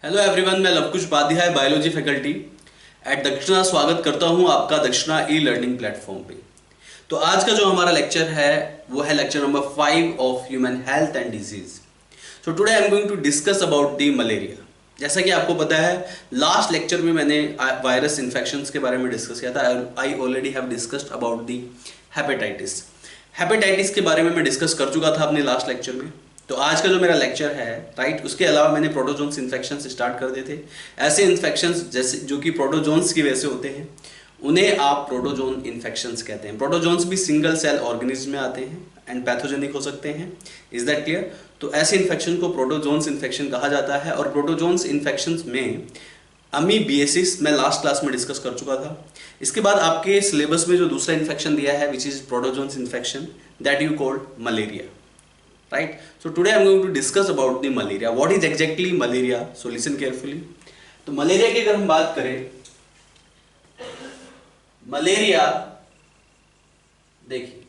Hello everyone, मैं Lavkush Upadhyay biology faculty at Dakshina स्वागत करता हूं आपका दक्षिणा ई लर्निंग प्लेटफॉर्म पे। तो आज का जो हमारा लेक्चर है वो है lecture number 5 of human health and disease. So today I am going to discuss about the malaria. जैसा कि आपको पता है, लास्ट लेक्चर में मैंने वायरस इन्फेक्शंस के बारे में डिस्कस किया था। I already have discussed about the hepatitis. Hepatitis के बारे में मैं डिस्कस कर चुका था अपने लास्ट लेक्चर में। तो आज का जो मेरा लेक्चर है राइट, उसके अलावा मैंने प्रोटोजोन्स इन्फेक्शन स्टार्ट कर दिए थे। ऐसे इन्फेक्शंस जैसे जो कि प्रोटोजोन्स की वजह से होते हैं उन्हें आप प्रोटोजोन इन्फेक्शंस कहते हैं। प्रोटोजोन्स भी सिंगल सेल ऑर्गेनिज्म में आते हैं एंड पैथोजेनिक हो सकते हैं। Is that clear? तो ऐसे इन्फेक्शन को प्रोटोजोन्स इन्फेक्शन कहा जाता है। और प्रोटोजोन्स इन्फेक्शंस में अमीबिएसिस मैं लास्ट क्लास में डिस्कस कर चुका था। इसके बाद आपके सिलेबस में जो दूसरा इन्फेक्शन दिया है which is protozoans infection, that you called malaria. Right, so today I'm going to discuss about the malaria. What is exactly malaria? So listen carefully. तो मलेरिया की अगर हम बात करें, मलेरिया देखिए,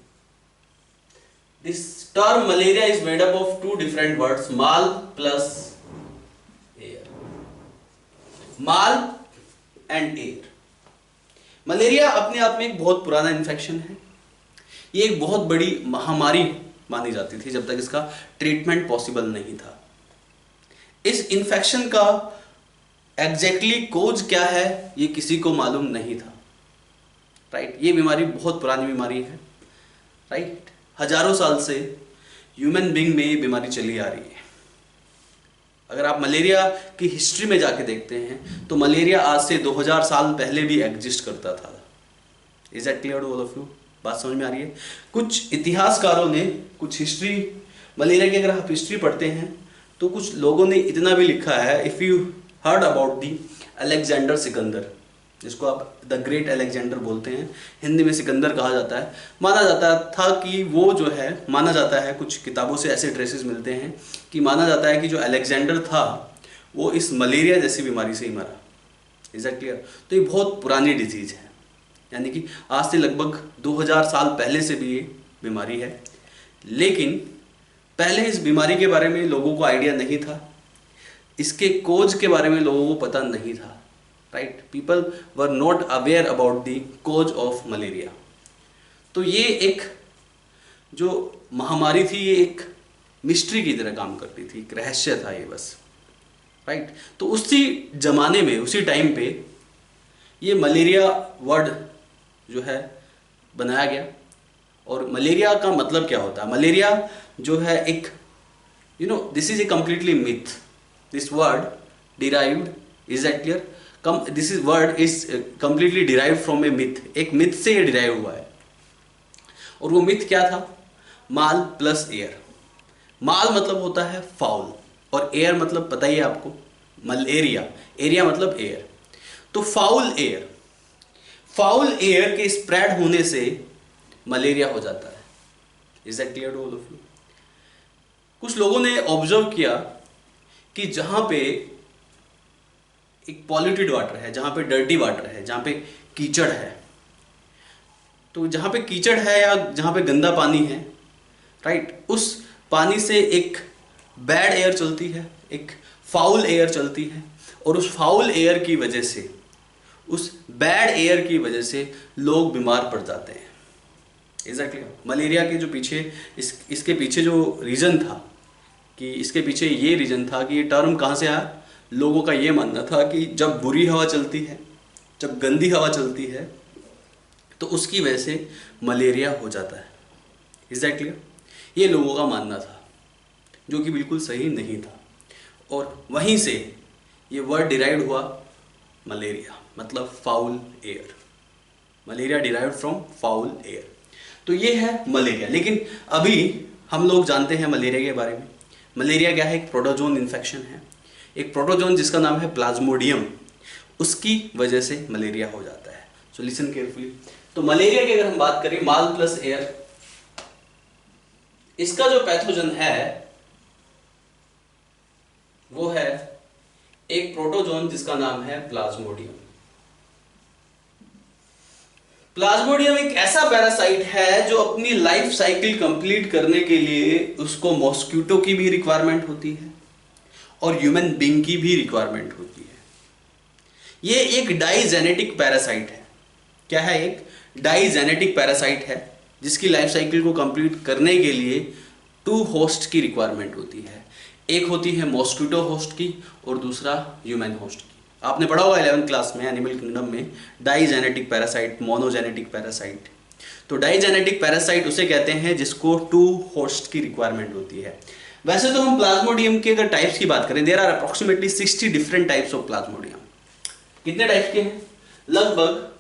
this term malaria is made up of two different words, mal plus air. mal and air. Malaria अपने आप में एक बहुत पुराना इन्फेक्शन है। ये एक बहुत बड़ी महामारी मानी जाती थी जब तक इसका ट्रीटमेंट पॉसिबल नहीं था। इस इन्फेक्शन का एग्जैक्टली कोज क्या है ये किसी को मालूम नहीं था। राइट, ये बीमारी बहुत पुरानी बीमारी है। राइट, हजारों साल से ह्यूमन बीइंग में ये बीमारी चली आ रही है। अगर आप मलेरिया की हिस्ट्री में जाके देखते हैं तो मलेरिया आज से 2000 साल पहले भी एग्जिस्ट करता था। Is that clear to all of you? बात समझ में आ रही है? कुछ इतिहासकारों ने कुछ हिस्ट्री, मलेरिया की अगर आप हिस्ट्री पढ़ते हैं तो कुछ लोगों ने इतना भी लिखा है, if you heard about the Alexander Sikandar, जिसको आप द ग्रेट अलेक्जेंडर बोलते हैं, हिंदी में सिकंदर कहा जाता है। माना जाता था कि वो जो है, माना जाता है कुछ किताबों से ऐसे ट्रेसेस मिलते हैं कि माना जाता है कि जो अलेक्जेंडर था वो इस मलेरिया जैसी बीमारी से ही मरा। Is that clear? तो ये बहुत पुरानी डिजीज है, यानी कि आज से लगभग 2000 साल पहले से भी ये बीमारी है। लेकिन पहले इस बीमारी के बारे में लोगों को आइडिया नहीं था, इसके कोज के बारे में लोगों को पता नहीं था। Right, people were not aware about the cause of malaria. तो ये एक जो महामारी थी ये एक मिस्ट्री की तरह काम करती थी, एक रहस्य था ये बस। राइट, तो उसी जमाने में, उसी टाइम पे ये मलेरिया वर्ड जो है बनाया गया। और मलेरिया का मतलब क्या होता है? मलेरिया जो है एक, this is a completely myth. This word derived, is that clear? This is word is completely derived from A myth. एक मिथ से ये डिराइव हुआ है। और वो मिथ क्या था? माल प्लस एयर। माल मतलब होता है फाउल और एयर मतलब पता ही है आपको, मलेरिया। एरिया मतलब एयर। तो फाउल एयर के स्प्रेड होने से मलेरिया हो जाता है। Is that clear to all of you? कुछ लोगों ने ऑब्जर्व किया कि जहां पे एक पॉल्यूटेड वाटर है, जहां पे डर्टी वाटर है, जहां पे कीचड़ है, तो जहां पे कीचड़ है या जहां पे गंदा पानी है, राइट, उस पानी से एक बैड एयर चलती है, एक फाउल एयर चलती है। और उस फाउल एयर की वजह से, उस बैड एयर की वजह से लोग बीमार पड़ जाते हैं। एग्जैक्टली मलेरिया के जो पीछे इसके पीछे जो रीज़न था, कि इसके पीछे ये रीज़न था कि ये टर्म कहाँ से आया। लोगों का ये मानना था कि जब बुरी हवा चलती है, जब गंदी हवा चलती है, तो उसकी वजह से मलेरिया हो जाता है। एग्जैक्टली ये लोगों का मानना था, जो कि बिल्कुल सही नहीं था। और वहीं से ये वर्ड डिराइव्ड हुआ मलेरिया, मतलब foul air. Malaria derived from foul air. तो ये है मलेरिया। लेकिन अभी हम लोग जानते हैं मलेरिया के बारे में। मलेरिया क्या है? एक प्रोटोजोन इन्फेक्शन है। एक प्रोटोजोन जिसका नाम है प्लाज्मोडियम, उसकी वजह से मलेरिया हो जाता है। सो लिसन केयरफुली। तो मलेरिया की अगर हम बात करें, माल प्लस एयर, इसका जो पैथोजन है वो है एक प्रोटोजोन जिसका नाम है प्लाज्मोडियम। प्लाज्मोडियम एक ऐसा पैरासाइट है जो अपनी लाइफ साइकिल कंप्लीट करने के लिए उसको मॉस्किटो की भी रिक्वायरमेंट होती है और ह्यूमन बीइंग की भी रिक्वायरमेंट होती है। ये एक डाइजेनेटिक पैरासाइट है। क्या है? एक डाइजेनेटिक पैरासाइट है जिसकी लाइफ साइकिल को कंप्लीट करने के लिए 2 होस्ट की रिक्वायरमेंट होती है। एक होती है मॉस्किटो होस्ट की और दूसरा ह्यूमन होस्ट की। आपने पढ़ा होगा 11th क्लास में एनिमल किंगडम में डाइजेनेटिक पैरासाइट, मोनोजेनेटिक पैरासाइट। तो डाइजेनेटिक पैरासाइट उसे कहते हैं जिसको 2 होस्ट की रिक्वायरमेंट होती है। वैसे तो हम प्लाज्मोडियम के अगर टाइप्स की बात करें, there are approximately 60 different types of plasmodium. कितने टाइप्स के हैं? लगभग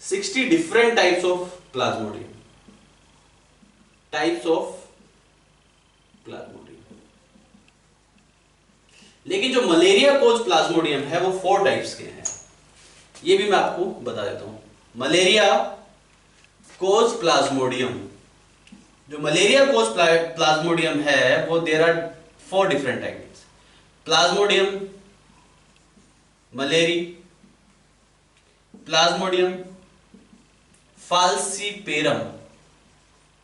60 different types of plasmodium. Types of plasmodium. लेकिन जो मलेरिया कोज प्लाज्मोडियम है वो 4 टाइप्स के हैं। ये भी मैं आपको बता देता हूं। मलेरिया कोज प्लाज्मोडियम, जो मलेरिया कोज प्लाज्मोडियम है वो there are 4 different types. Plasmodium malariae, plasmodium falciparum,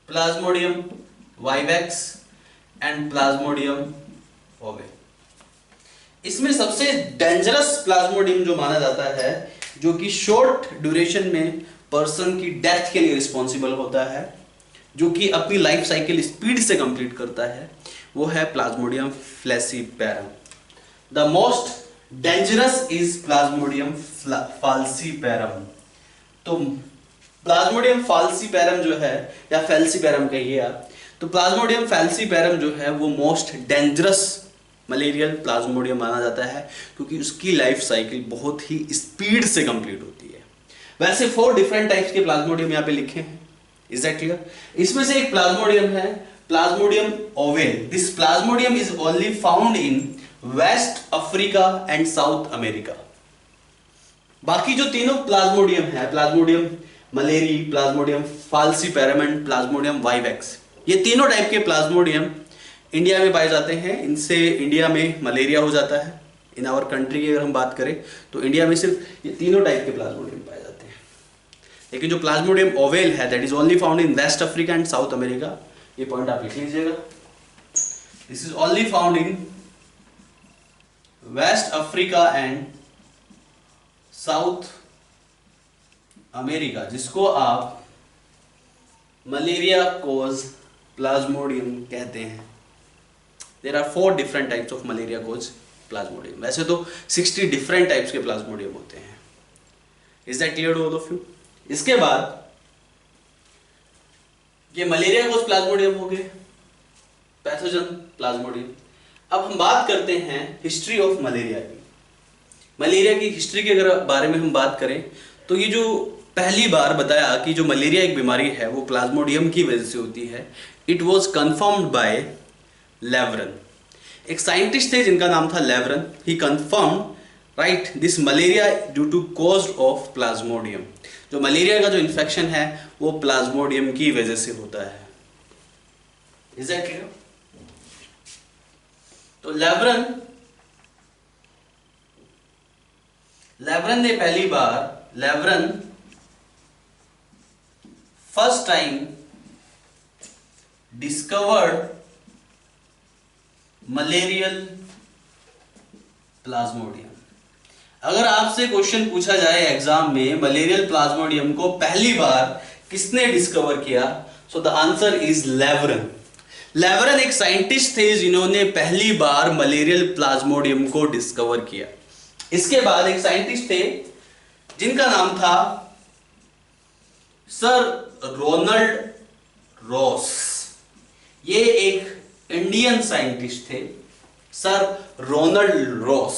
plasmodium vivax and plasmodium ovale. इसमें सबसे डेंजरस प्लाज्मोडियम जो माना जाता है, जो कि शॉर्ट ड्यूरेशन में पर्सन की डेथ के लिए रिस्पॉन्सिबल होता है, जो कि अपनी लाइफ साइकिल स्पीड से कंप्लीट करता है, वो है plasmodium falciparum. The most dangerous is plasmodium falciparum. तो प्लाज्मोडियम फाल्सीपेरम जो है, या फैल्सीपेरम कहिए आप, तो प्लाज्मोडियम फैल्सीपेरम जो है वो मोस्ट डेंजरस मलेरियल प्लाज्मोडियम माना जाता है, क्योंकि उसकी लाइफ साइकिल बहुत ही स्पीड से कंप्लीट होती है। वैसे 4 डिफरेंट टाइप्स के प्लाज्मोडियम यहाँ पे लिखे हैं। Is that clear? इसमें से एक प्लाज्मोडियम है plasmodium ovale. This plasmodium is only found in West Africa and South America. बाकी जो तीनों प्लाज्मोडियम है, plasmodium malariae, plasmodium falciparum and plasmodium vivax, ये तीनों टाइप के प्लाज्मोडियम इंडिया में पाए जाते हैं। इनसे इंडिया में मलेरिया हो जाता है। इन आवर कंट्री की अगर हम बात करें तो इंडिया में सिर्फ ये तीनों टाइप के प्लाज्मोडियम पाए जाते हैं। लेकिन जो प्लाज्मोडियम ओवेल है that is only found in West Africa and South America. ये पॉइंट आप लिख लीजिएगा। This is only found in West Africa and South America, जिसको आप मलेरिया कोज प्लाज्मोडियम कहते हैं। There are 4 different types of malaria cause plasmodium. वैसे तो 60 different types के plasmodium होते हैं। Is that clear to all of you? इसके बाद ये मलेरिया कोज प्लाज्मोडियम हो गए, पैथोजन प्लाज्मोडियम। अब हम बात करते हैं हिस्ट्री ऑफ मलेरिया की। मलेरिया की हिस्ट्री के अगर बारे में हम बात करें तो ये जो पहली बार बताया कि जो मलेरिया एक बीमारी है वो प्लाज्मोडियम की वजह से होती है, it was confirmed by Laveran. एक साइंटिस्ट थे जिनका नाम था Laveran. He confirmed right this malaria due to cause of plasmodium. जो मलेरिया का जो इन्फेक्शन है वो प्लाज्मोडियम की वजह से होता है। Is that clear? तो लेवरन ने पहली बार, Laveran first time discovered malarial plasmodium. अगर आपसे क्वेश्चन पूछा जाए एग्जाम में मलेरियल प्लाज्मोडियम को पहली बार किसने डिस्कवर किया, सो द आंसर इज लेवरन। लेवरन एक साइंटिस्ट थे जिन्होंने पहली बार मलेरियल प्लाज्मोडियम को डिस्कवर किया। इसके बाद एक साइंटिस्ट थे जिनका नाम था सर रोनाल्ड रॉस। ये एक इंडियन साइंटिस्ट थे, सर रोनाल्ड रॉस।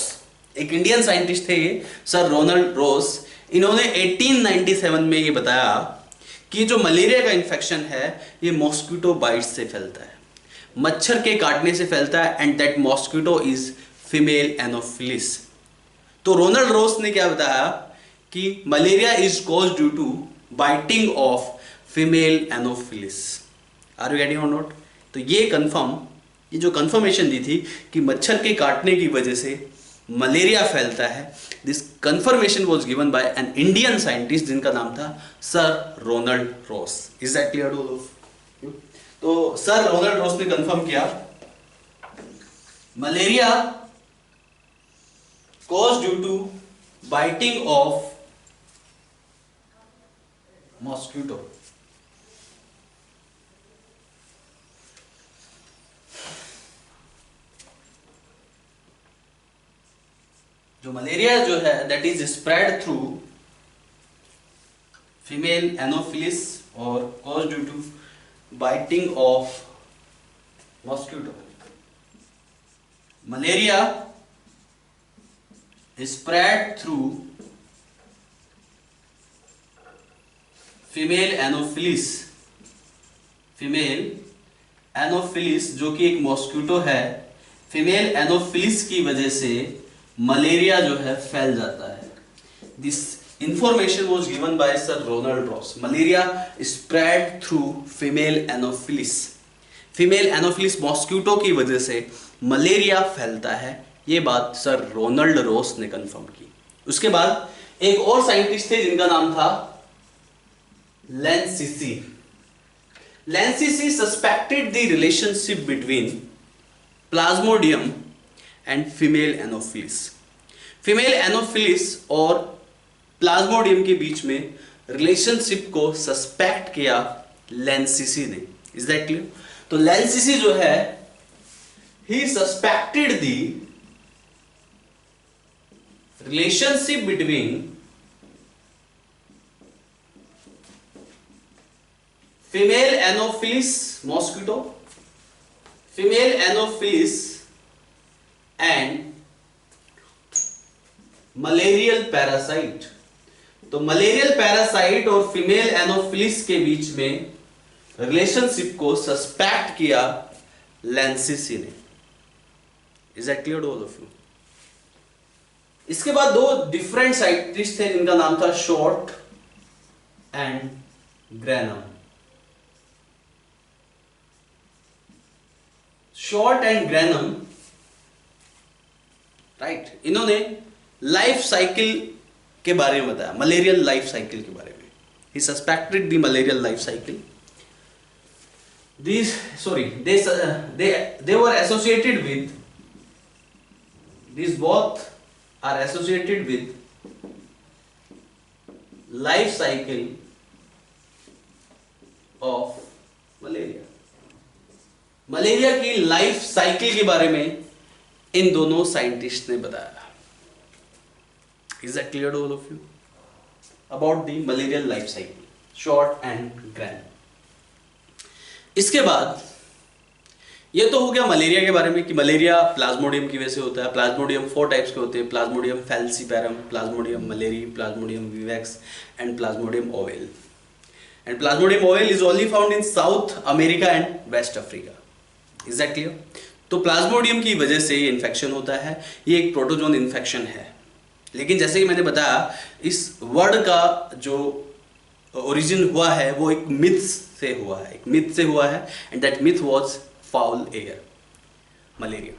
एक इंडियन साइंटिस्ट थे ये, सर रोनाल्ड रॉस। इन्होंने 1897 में ये बताया कि जो मलेरिया का इन्फेक्शन है ये मॉस्किटो बाइट से फैलता है, मच्छर के काटने से फैलता है, and that mosquito is female anopheles. तो रोनाल्ड रॉस ने क्या बताया कि malaria is caused due to biting of female anopheles. Are you getting और नॉट? तो ये जो कंफर्मेशन दी थी कि मच्छर के काटने की वजह से मलेरिया फैलता है, this confirmation was given by an Indian scientist जिनका नाम था sir Ronald Ross. Is that clear to all of you? तो सर रोनाल्ड रॉस ने कंफर्म किया malaria cause due to biting of mosquito. जो मलेरिया जो है that is spread through female anopheles और cause due to biting of mosquito. Malaria spread through female anopheles. Female anopheles जो कि एक mosquito है, फीमेल एनोफिलिस की वजह से मलेरिया जो है फैल जाता है. This information was given by sir Ronald Ross. Malaria spread through female anopheles. Female anopheles mosquito की वजह से मलेरिया फैलता है. ये बात सर रोनाल्ड रॉस ने कंफर्म की. उसके बाद एक और साइंटिस्ट थे जिनका नाम था Lancisi. Lancisi suspected the relationship between plasmodium and female anopheles. Female anopheles और प्लाज्मोडियम के बीच में रिलेशनशिप को सस्पेक्ट किया लेंसिसी ने. Is that clear? तो लेंसिसी जो है he suspected the relationship between female anopheles mosquito, female anopheles and malarial parasite. तो मलेरियल पैरासाइट और फीमेल एनोफिलिस के बीच में रिलेशनशिप को सस्पेक्ट किया लेंसिसी ने. Is that clear to all of you? इसके बाद दो डिफरेंट साइंटिस्ट थे जिनका नाम था short and granum. Short and granum, right, इन्होंने लाइफ साइकिल के बारे में बताया, मलेरियल लाइफ साइकिल के बारे में. He suspected the malarial life cycle. They were associated with, these both are associated with life cycle of malaria. Malaria की life cycle के बारे में इन दोनों साइंटिस्ट ने बताया. Is that clear to all of you about the malarial life cycle, short and grand? इसके बाद ये तो हो गया मलेरिया के बारे में कि मलेरिया प्लाज्मोडियम की वजह से होता है. प्लाज्मोडियम 4 टाइप्स के होते हैं: plasmodium falciparum, plasmodium malariae, plasmodium vivax and plasmodium ovale. And plasmodium ovale is only found in South America and West Africa. Is that clear? तो प्लाज्मोडियम की वजह से ये इन्फेक्शन होता है. ये एक प्रोटोजोन इन्फेक्शन है. लेकिन जैसे कि मैंने बताया, इस वर्ड का जो ओरिजिन हुआ है वो एक मिथ से हुआ है. एक मिथ से हुआ है and that myth was foul air, malaria.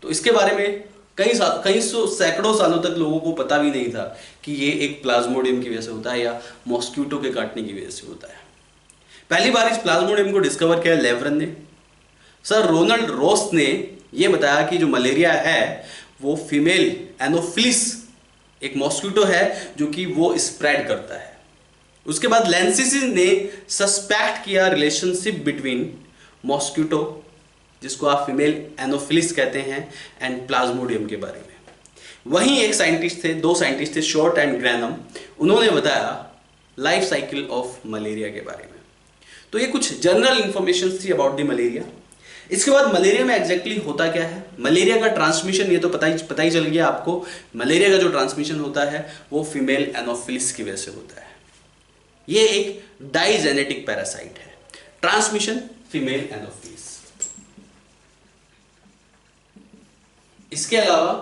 तो इसके बारे में कई सैकड़ों सालों तक लोगों को पता भी नहीं था कि ये एक प्लाज्मोडियम की वजह से होता है या मॉस्किटो के काटने की वजह से होता है. पहली बार इस प्लाज्मोडियम को डिस्कवर किया लेवरन ने. सर रोनाल्ड रॉस ने यह बताया कि जो मलेरिया है वो फीमेल एनोफिलिस एक मॉस्किटो है जो कि वो स्प्रेड करता है. उसके बाद लेंसिसी ने सस्पेक्ट किया रिलेशनशिप बिटवीन मॉस्किटो, जिसको आप फीमेल एनोफिलिस कहते हैं, एंड प्लाज्मोडियम के बारे में. वहीं एक साइंटिस्ट थे, दो साइंटिस्ट थे, शॉर्ट एंड ग्रैनम. उन्होंने बताया लाइफ साइकिल ऑफ मलेरिया के बारे में. तो ये कुछ जनरल इंफॉर्मेशन थी अबाउट द मलेरिया. इसके बाद मलेरिया में एग्जैक्टली होता क्या है, मलेरिया का ट्रांसमिशन ये तो पता ही चल गया आपको. मलेरिया का जो ट्रांसमिशन होता है वो फीमेल एनोफिलिस की वजह से होता है. ये एक डाइजेनेटिक पैरासाइट है. Transmission female Anopheles. इसके अलावा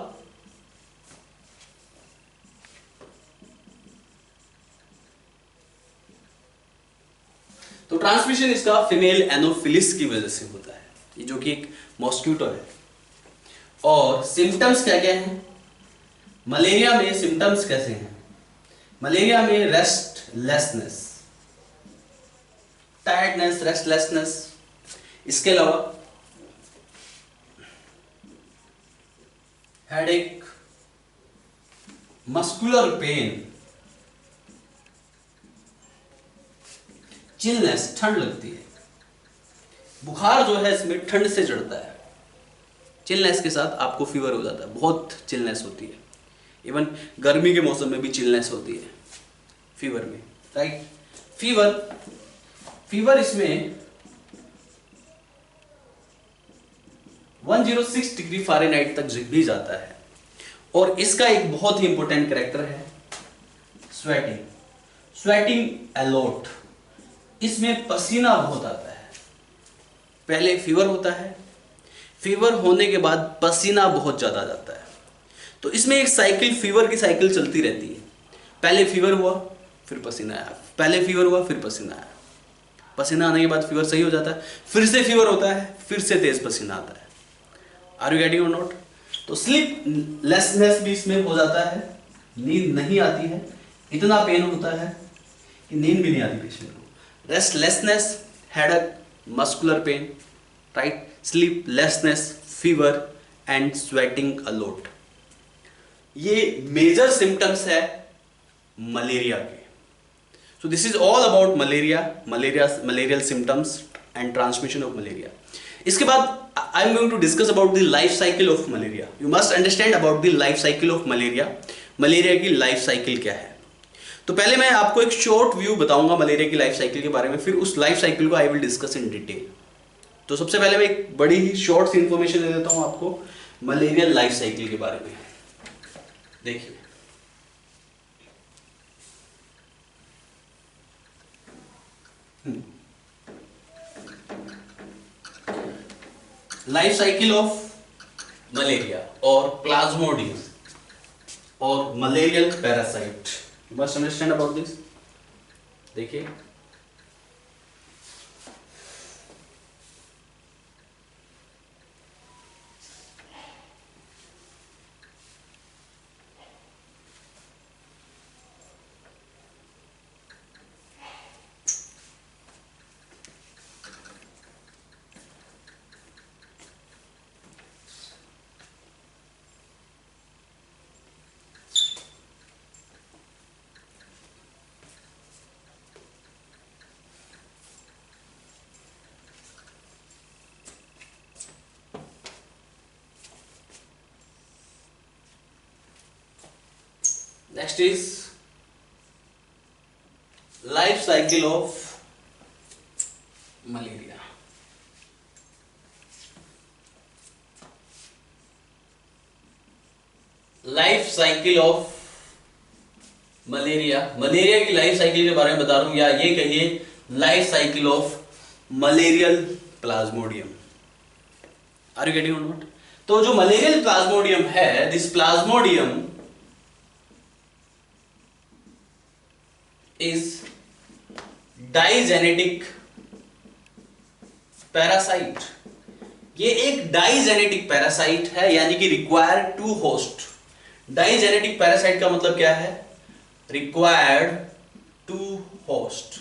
तो ट्रांसमिशन इसका फीमेल एनोफिलिस की वजह से होता है, ये जो कि एक मॉस्किटो है. और सिम्टम्स क्या क्या हैं मलेरिया में? सिम्टम्स कैसे हैं मलेरिया में? Restlessness, tiredness, restlessness. इसके अलावा हेडेक, मस्कुलर पेन, चिलनेस, ठंड लगती है। बुखार जो है इसमें ठंड से चढ़ता है, चिलनेस के साथ आपको फीवर हो जाता है, बहुत चिलनेस होती है। इवन गर्मी के मौसम में भी चिलनेस होती है फीवर में, राइट। फीवर इसमें 106 डिग्री फ़ारेनहाइट तक भी जाता है। और इसका एक बहुत ही इंपॉर्टेंट कैरेक्टर है स्वेटिंग अलॉट। इसमें पसीना बहुत आता है। पहले फीवर होता है, फीवर होने के बाद पसीना बहुत ज्यादा जाता है। तो इसमें एक साइकिल, फीवर की साइकिल चलती रहती है। पहले फीवर हुआ, फिर पसीना आया, पहले फीवर हुआ, फिर पसीना आया। पसीना आने के बाद फीवर सही हो जाता है, फिर से फीवर होता है, फिर से तेज पसीना आता है। आर यू गेटिंग और नॉट? तो स्लीप लेसनेस भी इसमें हो जाता है, नींद नहीं आती है, इतना पेन होता है कि नींद भी नहीं आती पेशेंट को। Restlessness, headache, muscular pain, right, sleeplessness, fever and sweating a lot, ये मेजर सिम्टम्स है मलेरिया के। So this is all about malarial symptoms and transmission of malaria. इसके बाद I am going to discuss about the life cycle of malaria. You must understand about the life cycle of malaria. Malaria की life cycle क्या है? तो पहले मैं आपको एक शॉर्ट व्यू बताऊंगा मलेरिया की लाइफ साइकिल के बारे में, फिर उस लाइफ साइकिल को I will discuss in detail. तो सबसे पहले मैं एक बड़ी ही शॉर्ट सी इंफॉर्मेशन दे देता हूं आपको मलेरिया लाइफ साइकिल के बारे में। देखिए, लाइफ साइकिल ऑफ मलेरिया और प्लाज्मोडियम और malarial parasite, you must understand about this. देखिए, next is life cycle of malaria. Life cycle of malaria, malaria की लाइफ साइकिल के बारे में बता रहा हूं, या ये कहिए life cycle of malarial plasmodium. Are you getting और नॉट? तो जो मलेरियल प्लाज्मोडियम है, this plasmodium is digenetic parasite. ये एक डाइजेनेटिक पैरासाइट है, यानी कि require to host. Digenetic parasite का मतलब क्या है? Required to host.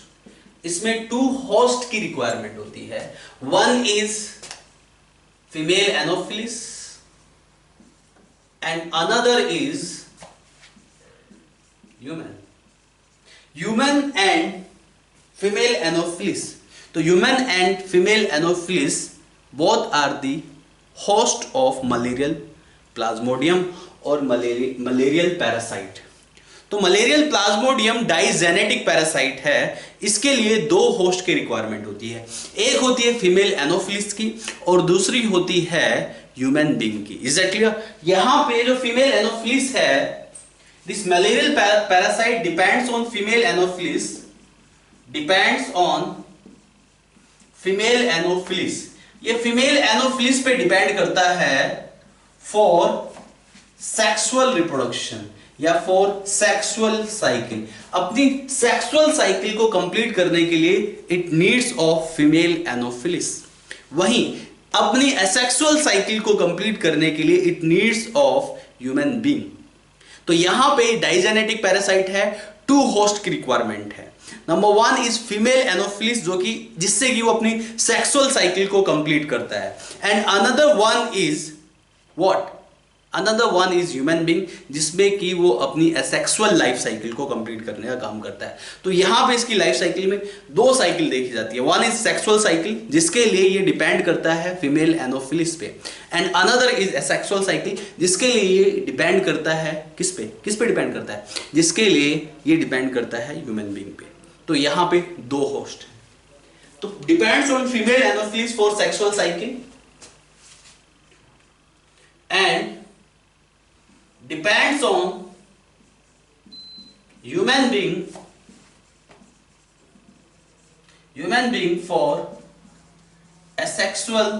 इसमें टू होस्ट की रिक्वायरमेंट होती है। One is female anopheles and another is human and female anopheles. तो human and female anopheles both are the host of malarial plasmodium और मलेरियल पैरासाइट। तो मलेरियल प्लाज्मोडियम डाइजेनेटिक पैरासाइट है, इसके लिए दो होस्ट की रिक्वायरमेंट होती है। एक होती है फीमेल एनोफिलिस की और दूसरी होती है ह्यूमन बीइंग की। Is that clear? यहां पे जो फीमेल एनोफिलिस है, this malarial parasite depends on female anopheles, ये फीमेल एनोफिलिस पे डिपेंड करता है फॉर सेक्सुअल रिप्रोडक्शन या फॉर सेक्सुअल साइकिल। अपनी सेक्सुअल साइकिल को कंप्लीट करने के लिए it needs of female Anopheles. वहीं अपनी एसेक्सुअल साइकिल को कंप्लीट करने के लिए it needs of human being. तो यहां पे डाइजेनेटिक पैरासाइट है, टू होस्ट की रिक्वायरमेंट है। Number one is female anopheles, जो कि जिससे कि वो अपनी सेक्सुअल साइकिल को कंप्लीट करता है, and another one is what? Another one is human being, जिसमें कि वो अपनी एसेक्सुअल लाइफ साइकिल को कंप्लीट करने का काम करता है। तो यहाँ पे इसकी लाइफ साइकिल में दो साइकिल देखी जाती है। वन इज सेक्सुअल साइकिल, जिसके लिए ये डिपेंड करता है फीमेल एनोफिलिस पे, and another is asexual cycle, जिसके लिए ये डिपेंड करता है किस पे डिपेंड करता है, जिसके लिए ये डिपेंड करता है ह्यूमन बीइंग पे। तो यहाँ पे दो होस्ट है। तो depends on female Anopheles for sexual cycle and depends on human being for asexual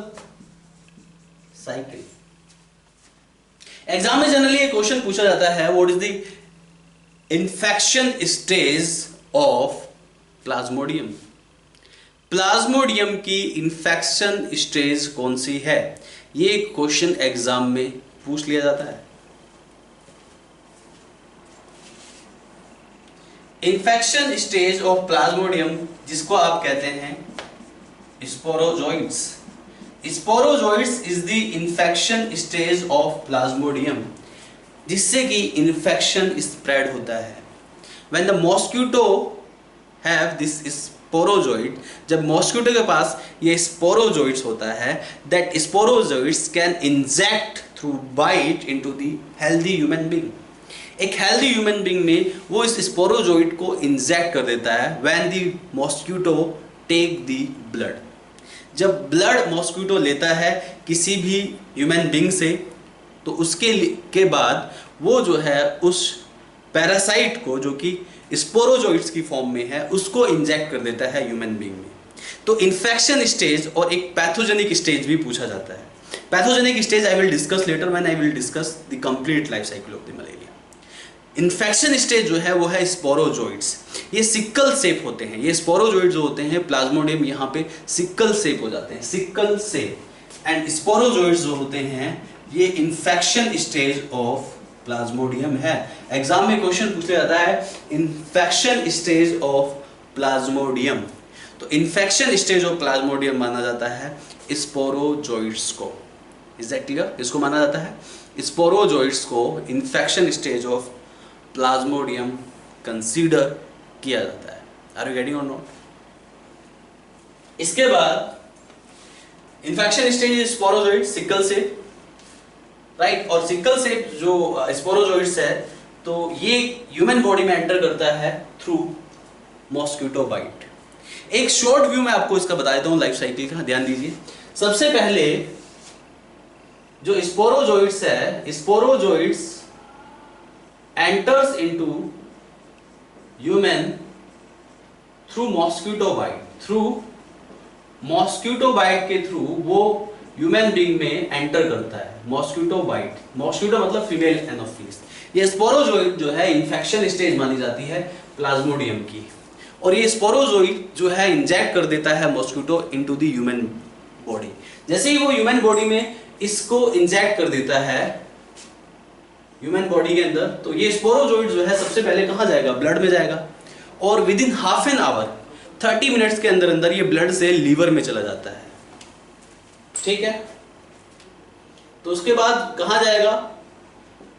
cycle। Exam में जनरली ये क्वेश्चन पूछा जाता है, what is the infection stage of Plasmodium. Plasmodium की इन्फेक्शन स्टेज कौन सी है, ये क्वेश्चन एग्जाम में पूछ लिया जाता है। इन्फेक्शन स्टेज ऑफ प्लाज्मोडियम, जिसको आप कहते हैं sporozoites. Sporozoites is the infection stage of plasmodium, जिससे कि इन्फेक्शन स्प्रेड होता है। When the mosquito have this sporozoite, जब मॉस्किटो के पास ये स्पोरोजोइट्स होता है, that sporozoites can inject through bite into the healthy human being. एक हेल्दी ह्यूमन बीइंग में वो इस स्पोरोजोइट को इंजेक्ट कर देता है when the mosquito take the blood. जब ब्लड मॉस्किटो लेता है किसी भी ह्यूमन बीइंग से, तो उसके के बाद वो जो है उस पैरासाइट को, जो कि स्पोरोजोइट्स की फॉर्म में है, उसको इंजेक्ट कर देता है ह्यूमन बीइंग में। तो इन्फेक्शन स्टेज और एक पैथोजेनिक स्टेज भी पूछा जाता है। Pathogenic stage I will discuss later when I will discuss the complete life cycle of the malaria. Infection stage जो है वो है स्पोरोजोइट्स। ये सिक्कल शेप होते हैं, ये स्पोरोजोइट जो होते हैं प्लाज्मोडियम, यहाँ पे सिक्कल शेप हो जाते हैं, सिक्कल शेप। एंड स्पोरोजोइट्स जो होते हैं ये इन्फेक्शन स्टेज ऑफ प्लाज्मोडियम है। एग्जाम में क्वेश्चन पूछ लिया जाता है इन्फेक्शन स्टेज ऑफ प्लाज्मोडियम। तो इन्फेक्शन स्टेज ऑफ प्लाज्मोडियम माना जाता है स्पोरोजोइट्स को। Is that clear? इसको माना जाता है स्पोरोजोइट्स को infection stage of Plasmodium consider किया जाता है। आर यू गेटिंग और नॉट? इसके बाद infection stage is sporozoite, sickle shape, right. और सिकल शेप जो स्पोरोजोइट्स है, तो ये ह्यूमन बॉडी में एंटर करता है थ्रू मॉस्किटो बाइट। एक शॉर्ट व्यू में आपको इसका बता देता हूं लाइफ साइकिल का, ध्यान दीजिए। सबसे पहले जो स्पोरोजोइट्स है, sporozoites enters into human through mosquito bite. Through mosquito bite के थ्रू वो ह्यूमन बीइंग में एंटर करता है। मॉस्किटो बाइट, मॉस्किटो मतलब फीमेल एनोफिलिस। ये स्पोरोजोइट जो है इन्फेक्शन स्टेज मानी जाती है प्लाज्मोडियम की, और ये स्पोरोजोइट जो है इंजेक्ट कर देता है mosquito into the human body. जैसे ही वो ह्यूमन बॉडी में इसको इंजेक्ट कर देता है ह्यूमन बॉडी के अंदर, तो ये स्पोरोजोइट जो है सबसे पहले कहाँ जाएगा? ब्लड में जाएगा, और with in half an our 30 minutes के अंदर अंदर ये ब्लड से लीवर में चला जाता है। ठीक है, तो उसके बाद कहां जाएगा?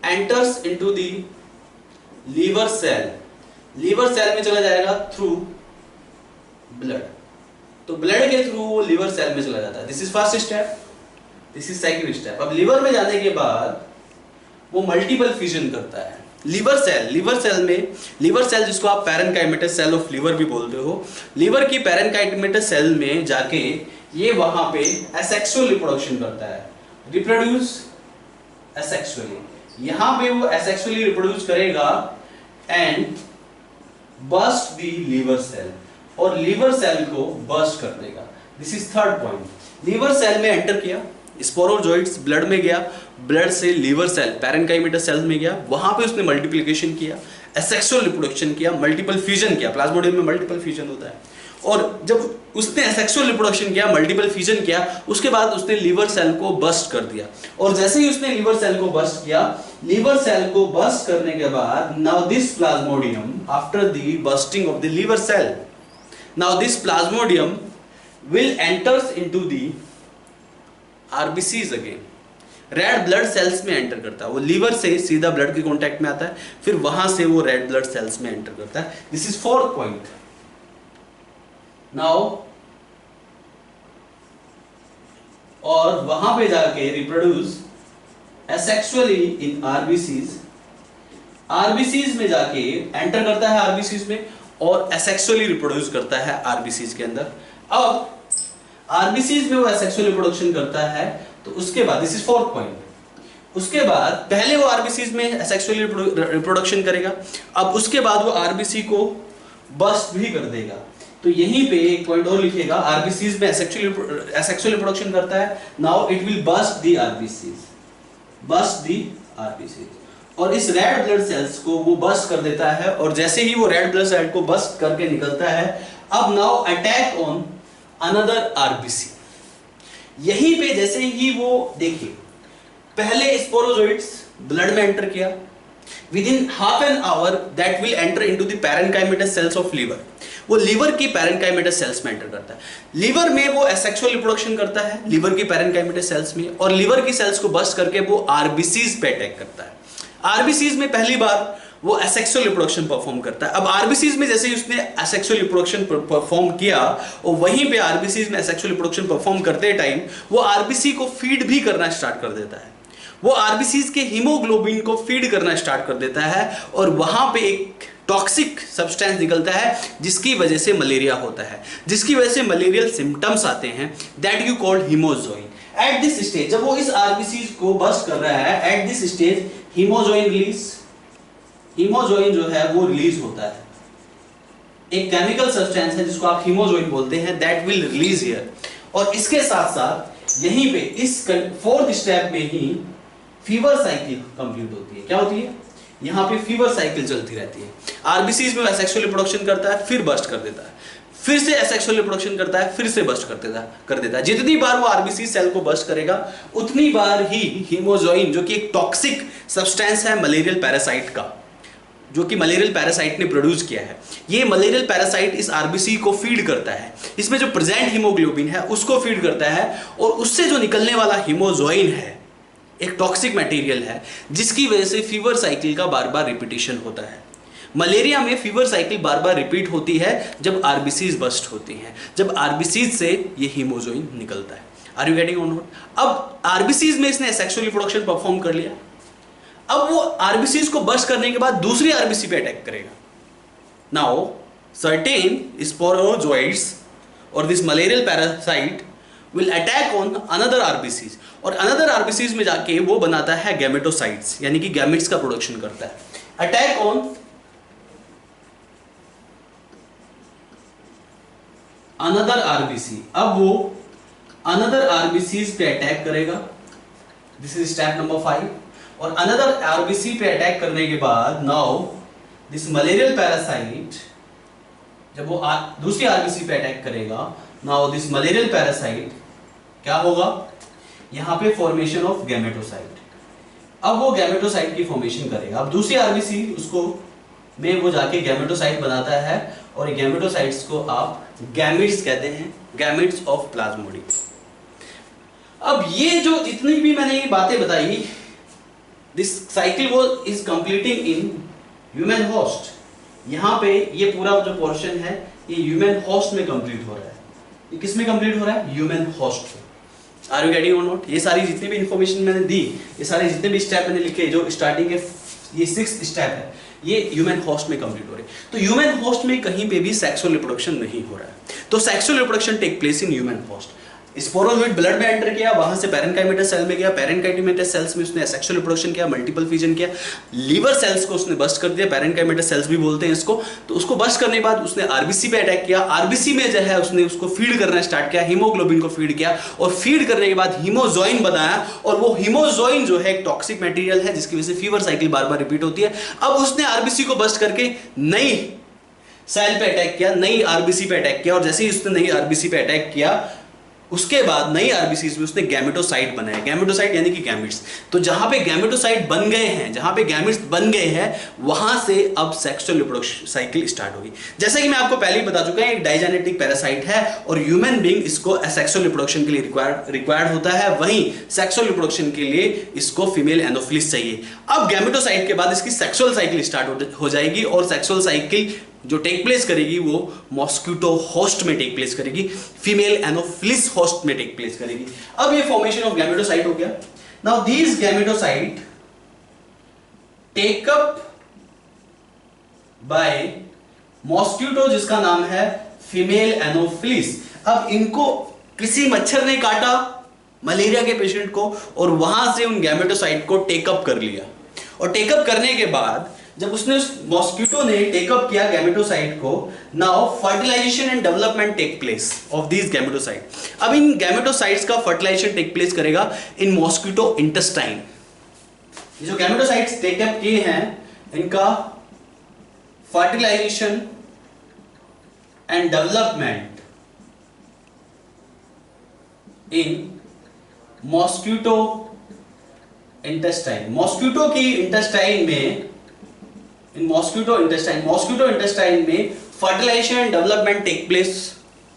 Enters into the liver cell. Liver cell में चला जाएगा थ्रू ब्लड। तो ब्लड के थ्रू वो लीवर सेल में चला जाता है। This is first step, this is second step. अब लीवर में जाने के बाद वो मल्टीपल फ्यूजन करता है। लीवर सेल में, लीवर सेल जिसको आप पैरेन्काइमेटस सेल ऑफ लीवर भी बोलते हो, लीवर की पैरेन्काइमेटस सेल में जाके ये वहां पे एसेक्सुअल रिप्रोडक्शन करता है, रिप्रोड्यूस एसेक्सुअली। यहां पे वो एसेक्सुअली रिप्रोड्यूस करेगा and burst the liver cell, और लीवर सेल को बस्ट कर देगा। This is third point. Liver cell में एंटर किया, स्पोरोजोइट्स ब्लड में गया, ब्लड से लीवर सेल पैरेन्काइमेटस सेल में गया, वहां पे उसने मल्टीप्लिकेशन किया, एसेक्सुअल रिप्रोडक्शन किया, मल्टीपल फ्यूजन किया। प्लाज्मोडियम में मल्टीपल फ्यूजन होता है, और जब उसने एसेक्सुअल रिप्रोडक्शन किया, मल्टीपल फ्यूजन किया, उसके बाद उसने लीवर सेल को बस्ट कर दिया। और जैसे ही उसने लीवर सेल को बस्ट किया, लीवर सेल को बस्ट करने के बाद now this plasmodium after the bursting of the liver cell, now this plasmodium will enters into the RBCs again, red blood cells में एंटर करता है, वो लीवर से सीधा ब्लड के कांटेक्ट में आता है, फिर वहां से वो रेड ब्लड सेल्स में एंटर करता है। This is fourth point. Now और वहां पे जाके रिप्रोड्यूस एसेक्सुअली इन आरबीसीज, आरबीसीज में जाके एंटर करता है आरबीसीज में और एसेक्सुअली रिप्रोड्यूस करता है आरबीसीज के अंदर। अब आरबीसीज में वो एसेक्सुअल रिप्रोडक्शन करता है, तो उसके बाद दिस इज फोर्थ पॉइंट, उसके बाद पहले वो आरबीसीज में एसेक्सुअल रिप्रोडक्शन करेगा, अब उसके बाद वो आरबीसी को बस्ट भी कर देगा। तो यहीं पे एक पॉइंट और लिखिएगा, आरबीसीज में एसेक्सुअल रिप्रोडक्शन करता है, now it will burst the RBCs, burst the RBCs, और इस रेड ब्लड सेल्स को वो बस्ट कर देता है, और जैसे ही वो रेड ब्लड सेल को बस्ट करके निकलता है, अब now attack on another RBC. यहीं पे जैसे ही वो देखिए, पहले स्पोरोजोइट्स ब्लड में एंटर किया, within half an hour that will enter into the parenchymatous cells of liver, वो लीवर की पैरेन्काइमेटस सेल्स में एंटर करता है। लीवर में वो एसेक्सुअल रिप्रोडक्शन करता है लीवर की पैरेन्काइमेटस सेल्स में, और लीवर की सेल्स को बस्ट करके वो आरबीसीज पे अटैक करता है। आरबीसीज में पहली बार वो एसेक्सुअल रिप्रोडक्शन परफॉर्म करता है। अब आरबीसीज में जैसे ही उसने एसेक्सुअल रिप्रोडक्शन परफॉर्म किया, और वहीं पे आरबीसीज में एसेक्सुअल रिप्रोडक्शन परफॉर्म करते टाइम वो आरबीसी को फीड भी करना स्टार्ट कर देता है, वो आरबीसीज के हीमोग्लोबिन को फीड करना स्टार्ट कर देता है, और वहां पे एक टॉक्सिक सब्सटेंस निकलता है जिसकी वजह से मलेरिया होता है, जिसकी वजह से मलेरियल सिम्टम्स आते हैं, that you called hemozoin. At this stage, जब वो इस आरबीसीज को बस्ट कर रहा है, at this stage hemozoin release, hemozoin जो है वो रिलीज होता है, एक केमिकल सब्सटेंस है जिसको आप हीमोजोइन बोलते हैं, दैट विल रिलीज हियर। और इसके साथ साथ यहीं पे इस फोर्थ स्टेप में ही फीवर साइकिल कंप्लीट होती है। क्या होती है? यहाँ पे फीवर साइकिल चलती रहती है। आरबीसीज में एसेक्सुअल रिप्रोडक्शन करता है, फिर बस्ट कर देता है, फिर से एसेक्सुअल रिप्रोडक्शन करता है, फिर से बस्ट कर देता है। जितनी बार वो आरबीसी सेल को बस्ट करेगा, उतनी बार ही हीमोजोइन, जो कि एक टॉक्सिक सब्सटेंस है मलेरियल पैरासाइट का, जो कि मलेरियल पैरासाइट ने प्रोड्यूस किया है, ये मलेरियल पैरासाइट इस आरबीसी को फीड करता है, इसमें जो प्रेजेंट हीमोग्लोबिन है उसको फीड करता है, और उससे जो निकलने वाला हीमोजोइन है एक टॉक्सिक मटेरियल है, जिसकी वजह से फीवर साइकिल का बार बार रिपीटिशन होता है। मलेरिया में फीवर साइकिल बार बार रिपीट होती है जब आरबीसीज बस्ट होती हैं, जब आरबीसीज से ये हीमोजोइन निकलता है। Are you getting on note? अब आरबीसीज में इसने सेक्सुअल रिप्रोडक्शन परफॉर्म कर लिया, अब वो आरबीसीज को बस्ट करने के बाद दूसरी आरबीसी पे अटैक करेगा। नाउ सर्टेन स्पोरोजोइड्स और this malarial parasite will attack on another RBCs, और अनदर आरबीसीज में जाके वो बनाता है गैमेटोसाइट्स, यानी कि गैमेट्स का प्रोडक्शन करता है। अटैक ऑन अनदर आरबीसी, अब वो अनदर आरबीसीज पे अटैक करेगा, दिस इज स्टेप नंबर 5। और अनदर आरबीसी पे अटैक करने के बाद नाउ दिस मलेरियल पैरासाइट, जब वो दूसरी आरबीसी पे अटैक करेगा, नाउ दिस मलेरियल पैरासाइट क्या होगा, यहां पे फॉर्मेशन ऑफ गैमेटोसाइट, अब वो गैमेटोसाइट की फॉर्मेशन करेगा। अब दूसरी आरबीसी उसको में वो जाके गैमेटोसाइट बनाता है, और गैमेटोसाइट्स को आप गैमेट्स कहते हैं, गैमेट्स ऑफ प्लाज्मोडियम। अब ये जो जितनी भी मैंने ये बातें बताई, दिस साइकिल वो is completing in human host. यहाँ पे ये पूरा जो पोर्शन है ये ह्यूमन होस्ट में कंप्लीट हो रहा है। ये किस में कंप्लीट हो रहा है? ह्यूमन होस्ट में। आर यू गेटिंग और नॉट? ये सारी जितनी भी इंफॉर्मेशन मैंने दी, ये सारे जितने भी स्टेप मैंने लिखे, जो स्टार्टिंग के ये 6th स्टेप है, ये ह्यूमन होस्ट में कंप्लीट हो रहे हैं। तो ह्यूमन होस्ट में कहीं पे भी सेक्सुअल रिप्रोडक्शन नहीं हो रहा है। तो sexual reproduction take place in human host. Sporozoite blood में एंटर किया, वहां से पैरेन्काइमेटस सेल में गया, पैरेन्काइमेटस सेल्स में उसने सेक्सुअल रिप्रोडक्शन किया, मल्टीपल फ्यूजन किया, लीवर सेल्स को उसने बस्ट कर दिया, पैरेन्काइमेटस सेल्स भी बोलते हैं इसको। तो उसको बस्ट करने के बाद उसने आरबीसी पे अटैक किया, आरबीसी में जो है उसने उसको फीड करना स्टार्ट किया, हीमोग्लोबिन को फीड किया, और फीड करने के बाद हीमोजोइन बनाया, और वो हीमोजोइन जो है एक टॉक्सिक मटेरियल है जिसकी वजह से फीवर साइकिल बार बार रिपीट होती है। अब उसने आरबीसी को बस्ट करके नई सेल पे अटैक किया, नई आरबीसी पे अटैक किया, और जैसे ही उसने नई आरबीसी पे अटैक किया, उसके बाद नई आरबीसीज में उसने गैमेटोसाइट बनाया, गैमेटोसाइट यानी कि गैमेट्स। तो जहां पे गैमेटोसाइट बन गए हैं, जहां पे गैमेट्स बन गए हैं, वहां से अब सेक्सुअल रिप्रोडक्शन साइकिल स्टार्ट होगी। जैसा कि मैं आपको पहले ही बता चुका हूं, एक डाइजेनेटिक पैरासाइट है और ह्यूमन बीइंग इसको सेक्सुअल रिप्रोडक्शन के लिए रिक्वायर्ड होता है, वहीं सेक्सुअल रिप्रोडक्शन के लिए इसको फीमेल एनोफिलिस चाहिए। अब गैमेटोसाइट के बाद इसकी सेक्सुअल साइकिल स्टार्ट हो जाएगी और सेक्सुअल साइकिल जो टेक प्लेस करेगी वो मॉस्किटो होस्ट में टेक प्लेस करेगी, फीमेल एनोफिलिस होस्ट में टेक प्लेस करेगी। अब ये फॉर्मेशन ऑफ गैमेटोसाइट हो गया। Now these gametocyte take up by mosquito जिसका नाम है फीमेल एनोफिलिस। अब इनको किसी मच्छर ने काटा, मलेरिया के पेशेंट को, और वहां से उन गैमेटोसाइट को टेकअप कर लिया। और टेकअप करने के बाद जब उसने उस मॉस्किटो ने टेकअप किया गैमेटोसाइट को, now fertilization and development take place of these gametocyte. अब इन गैमेटोसाइट्स का फर्टिलाइजेशन टेक प्लेस करेगा इन मॉस्किटो इंटेस्टाइन। ये जो गैमेटोसाइट्स टेकअप किए हैं, इनका fertilisation and development in mosquito intestine. Mosquito की इंटेस्टाइन में, इन मॉस्किटो इंटेस्टाइन में fertilisation and development take place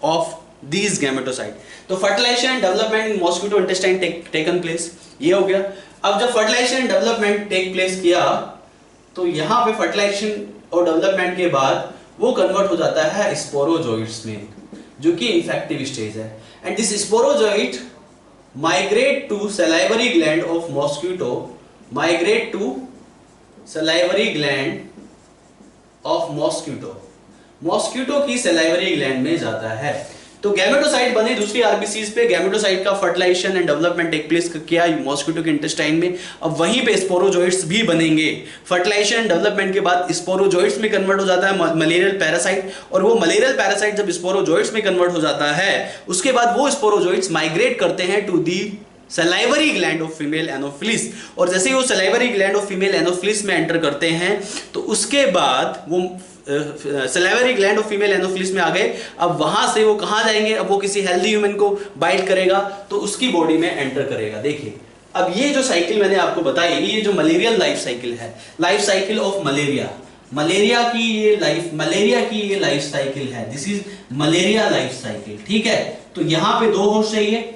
of these gametocyte. तो fertilisation and development in mosquito intestine taken place, ये हो गया। अब जब fertilisation and development take place किया तो यहां पे फर्टिलाइजेशन और डेवलपमेंट के बाद वो कन्वर्ट हो जाता है स्पोरोजोइट्स में, जो कि इन्फेक्टिव स्टेज है। And this sporozoite migrate to salivary gland of mosquito, migrate to salivary gland of mosquito, mosquito की salivary gland में जाता है। तो गैमेटोसाइट बने दूसरी आरबीसीज पे, गैमेटोसाइट का fertilization and development take place किया मॉस्किटो के इंटेस्टाइन में। अब वहीं पे स्पोरोजोइट्स भी बनेंगे। फर्टिलाइजेशन एंड डेवलपमेंट के बाद स्पोरोजोइट्स में कन्वर्ट हो जाता है मलेरियल पैरासाइट, और वो मलेरियल पैरासाइट जब स्पोरोजोइट्स में कन्वर्ट हो जाता है, उसके बाद वो स्पोरोजोइट्स माइग्रेट करते हैं to the salivary gland of female anopheles. और जैसे ही वो salivary gland of female anopheles में एंटर करते हैं, तो उसके बाद वो salivary gland of female anopheles में आ गए। अब वहां से वो कहां जाएंगे? अब वो किसी हेल्दी ह्यूमन को बाइट करेगा तो उसकी बॉडी में एंटर करेगा। देखिए, अब ये जो साइकिल मैंने आपको बताई, ये जो मलेरियल लाइफ साइकिल है, life cycle of malaria, malaria की ये लाइफ साइकिल है। This is malaria life cycle, ठीक है। तो यहां पे दो होस्ट चाहिए,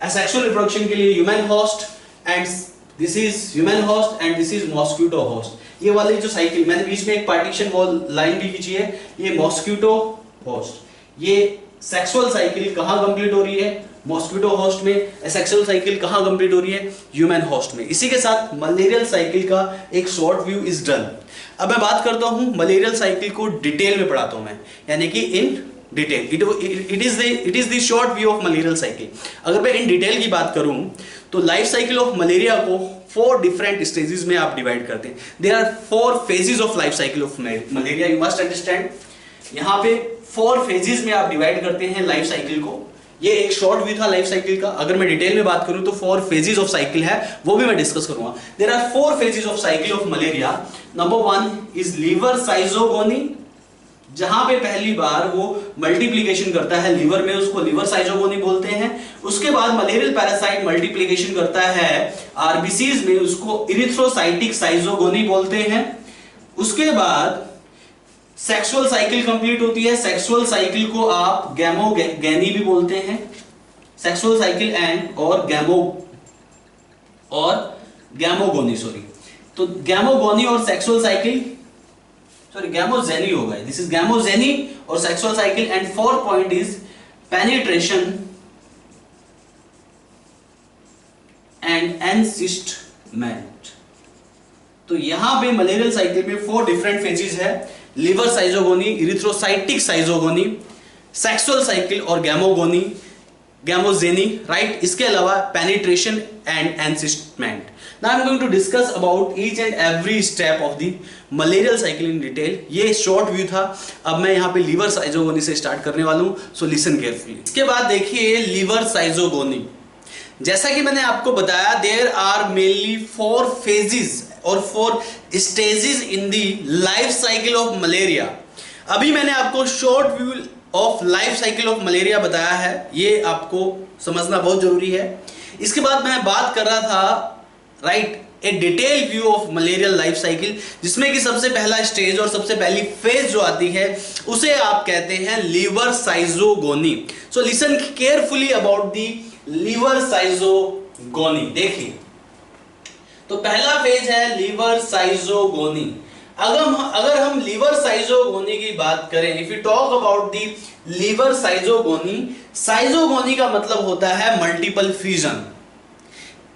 सेक्सुअल रिप्रोडक्शन के लिए human host, and this is human host and this is mosquito host. ये वाली जो साइकिल मैंने बीच में एक पार्टीशन वॉल लाइन भी खींची है, ये मॉस्किटो होस्ट। ये सेक्सुअल साइकिल कहां कंप्लीट हो रही है? मॉस्किटो होस्ट में। सेक्सुअल साइकिल कहां कंप्लीट हो रही है? ह्यूमन होस्ट में। इसी के साथ मलेरियल साइकिल का एक शॉर्ट व्यू इज डन। अब मैं बात करता हूं मलेरियल साइकिल को डिटेल में पढ़ाता हूं मैं, यानी कि in detail. It is the short view of malarial cycle. अगर मैं इन डिटेल की बात करूं तो लाइफ साइकिल ऑफ मलेरिया को 4 डिफरेंट स्टेजेस में आप डिवाइड करते हैं। There are 4 phases of life cycle of malaria, you must understand. यहां पे 4 फेजेस में आप डिवाइड करते हैं लाइफ साइकिल को। ये एक शॉर्ट व्यू था लाइफ साइकिल का। अगर मैं डिटेल में बात करूं तो 4 फेजेस ऑफ साइकिल है, वो भी मैं डिस्कस करूंगा। There are 4 phases of cycle of malaria. Number 1 is liver schizogony, जहां पे पहली बार वो मल्टीप्लिकेशन करता है लीवर में, उसको लीवर साइजोगोनी बोलते हैं। उसके बाद मलेरियल पैरासाइट मल्टीप्लिकेशन करता है आरबीसीज में, उसको इरिथ्रोसाइटिक साइजोगोनी बोलते हैं। उसके बाद सेक्सुअल साइकिल कंप्लीट होती है। सेक्सुअल साइकिल को आप गैमोगेनी भी बोलते हैं, सेक्सुअल साइकिल एंड और गैमोगोनी, सॉरी। तो गैमोगोनी और सेक्सुअल साइकिल, सॉरी गैमोजेनी होगा, दिस इज गैमोजेनी और sexual cycle. And 4th point is penetration and encystment. तो यहां पे मलेरियल साइकिल में 4 डिफरेंट फेजेस है, liver schizogony, erythrocytic schizogony, sexual cycle और गैमोजेनी, राइट। इसके अलावा penetration and encystment. Now I'm going to discuss about each and every step of the malarial cycle in detail. ये short view था। अब मैं यहाँ पे liver साइजोगोनी से स्टार्ट करने वाला हूँ, so listen carefully। इसके बाद देखिए liver साइजोगोनी। जैसा कि मैंने आपको बताया, there are mainly 4 phases और 4 stages in the life cycle of malaria। अभी मैंने आपको short view of life cycle of malaria बताया है, ये आपको समझना बहुत जरूरी है। इसके बाद मैं बात कर रहा था right A detail view of malarial life cycle, जिसमें कि सबसे पहला स्टेज और सबसे पहली फेज जो आती है उसे आप कहते हैं liver schizogony. So listen carefully about the liver schizogony. देखिए, तो पहला फेज है लीवर साइजोगोनी। अगर हम लीवर साइजोगोनी की बात करें, if you talk about the liver schizogony, schizogony का मतलब होता है मल्टीपल फ्यूजन।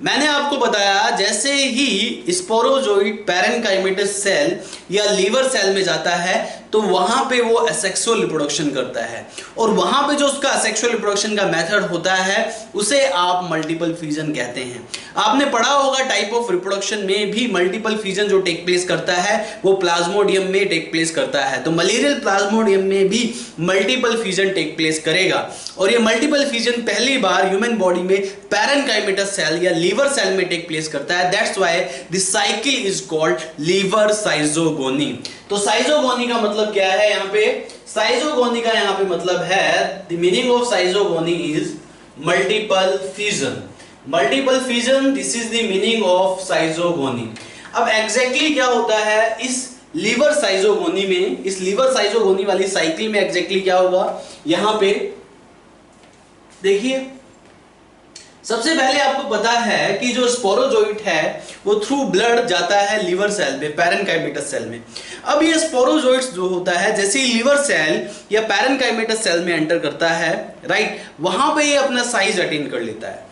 मैंने आपको बताया जैसे ही स्पोरोजोइड पैरेन्काइमेटस सेल या लीवर सेल में जाता है तो वहां पे वो असेक्सुअल रिप्रोडक्शन करता है, और वहां पे जो उसका असेक्सुअल रिप्रोडक्शन का मेथड होता है उसे आप मल्टीपल फ्यूजन कहते हैं। आपने पढ़ा होगा टाइप ऑफ रिप्रोडक्शन में भी मल्टीपल फ्यूजन जो टेक प्लेस करता है वो प्लाज्मोडियम में टेक प्लेस करता है। तो मलेरियल प्लाज्मोडियम में भी मल्टीपल फ्यूजन टेक प्लेस करेगा, और ये मल्टीपल फ्यूजन पहली बार ह्यूमन बॉडी में पैरेन्काइमेटस सेल या लीवर सेल में टेक प्लेस करता है। That's why this cycle is called liver schizogony. तो साइजोगोनी का मतलब क्या है यहाँ पे? साइजोगोनी का यहाँ पे मतलब है, the meaning of साइजोगोनी is multiple fusion. Multiple fusion, this is the meaning of साइजोगोनी। अब एग्जैक्टली क्या होता है इस लीवर साइजोगोनी में, इस लीवर साइजोगोनी वाली साइकिल में एग्जैक्टली क्या होगा यहाँ पे देखिए। सबसे पहले आपको पता है कि जो स्पोरोजोइट है वो थ्रू ब्लड जाता है लीवर सेल में, पैरेन्काइमेटस सेल में। अब ये स्पोरोजोइट्स जो होता है जैसे ही लीवर सेल या पैरेन्काइमेटस सेल में एंटर करता है राइट, वहां पे ये अपना साइज अटेन कर लेता है।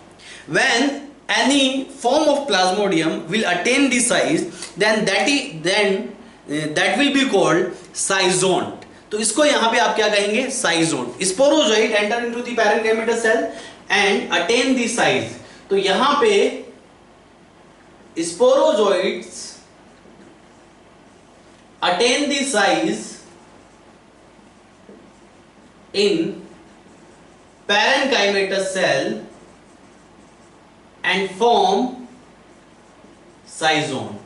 When any form of plasmodium will attain the size, then that will be called schizont. तो इसको यहां पे आप क्या कहेंगे? Schizont. Sporozoite enter into the parenchymatous cell and attain the size. तो यहां पे sporozoites attain the size in parenchymatous cell and form schizont.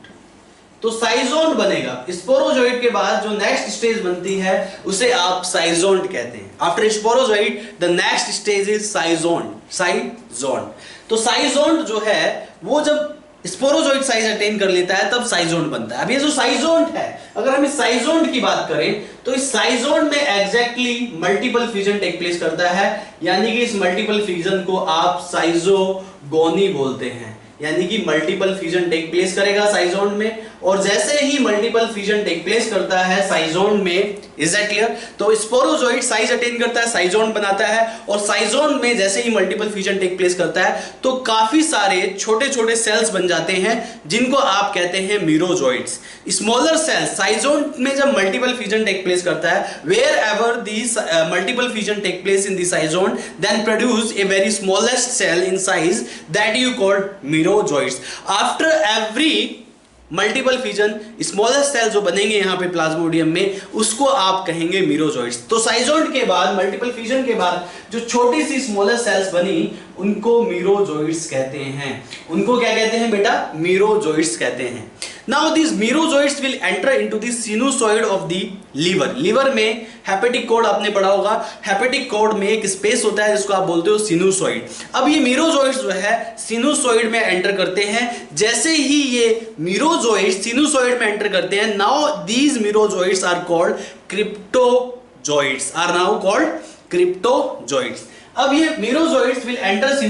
तो साइजोन्ट बनेगा। स्पोरोजोइट के बाद जो नेक्स्ट स्टेज बनती है उसे आप साइजोन्ट कहते हैं। After sporozoite the next stage is schizont. Schizont. तो साइजोन्ट जो है वो जब स्पोरोजोइट साइज अटेन कर लेता है तब साइजोन्ट बनता है। अब ये जो साइजोन्ट है, अगर हम इस साइजोन्ट की बात करें तो इस साइजोन्ट में exactly multiple fusion take place करता है, यानी कि इस मल्टीपल फ्यूजन को आप साइजोगोनी बोलते हैं। यानी कि मल्टीपल फ्यूजन टेक प्लेस करेगा साइजोन्ट में, और जैसे ही मल्टीपल फ्यूजन टेक प्लेस करता है साइजोन्ट में, इज दैट क्लियर? तो स्पोरोजोइट साइज अटेन करता है, साइजोन्ट बनाता है, और साइजोन्ट में जैसे ही मल्टीपल फ्यूजन टेक प्लेस करता है तो काफी सारे छोटे छोटे सेल्स बन जाते हैं जिनको आप कहते हैं मीरोजोइट्स। स्मॉलर सेल्स साइजोन्ट में जब मल्टीपल फ्यूजन टेक प्लेस करता है, wherever this multiple fusion take place in the schizont, then produce a very smallest cell in size that you called merozoites. After every multiple fusion smallest cell जो बनेंगे यहाँ पे Plasmodium में, उसको आप कहेंगे मीरोजोइट्स। तो साइजोन्ट के बाद मल्टीपल फ्यूजन के बाद जो छोटी सी स्मॉलेस्ट सेल्स बनी उनको मीरोजोइट्स कहते हैं। उनको क्या कहते हैं बेटा? मीरोजोइट्स कहते हैं। Now these merozoites will enter into the sinusoid of the liver. Liver में हेपेटिक कोड आपने पढ़ा होगा। हेपेटिक कोड में एक स्पेस होता है जिसको आप बोलते हो सिनुसॉइड। अब ये मीरोजोइट्स जो है सिनुसॉइड में एंटर करते हैं। जैसे ही ये मीरोजोइट्स सिनुसॉइड में एंटर करते हैं, now these merozoites are called cryptozoites, are now called cryptozoites. अब ये merozoites will enters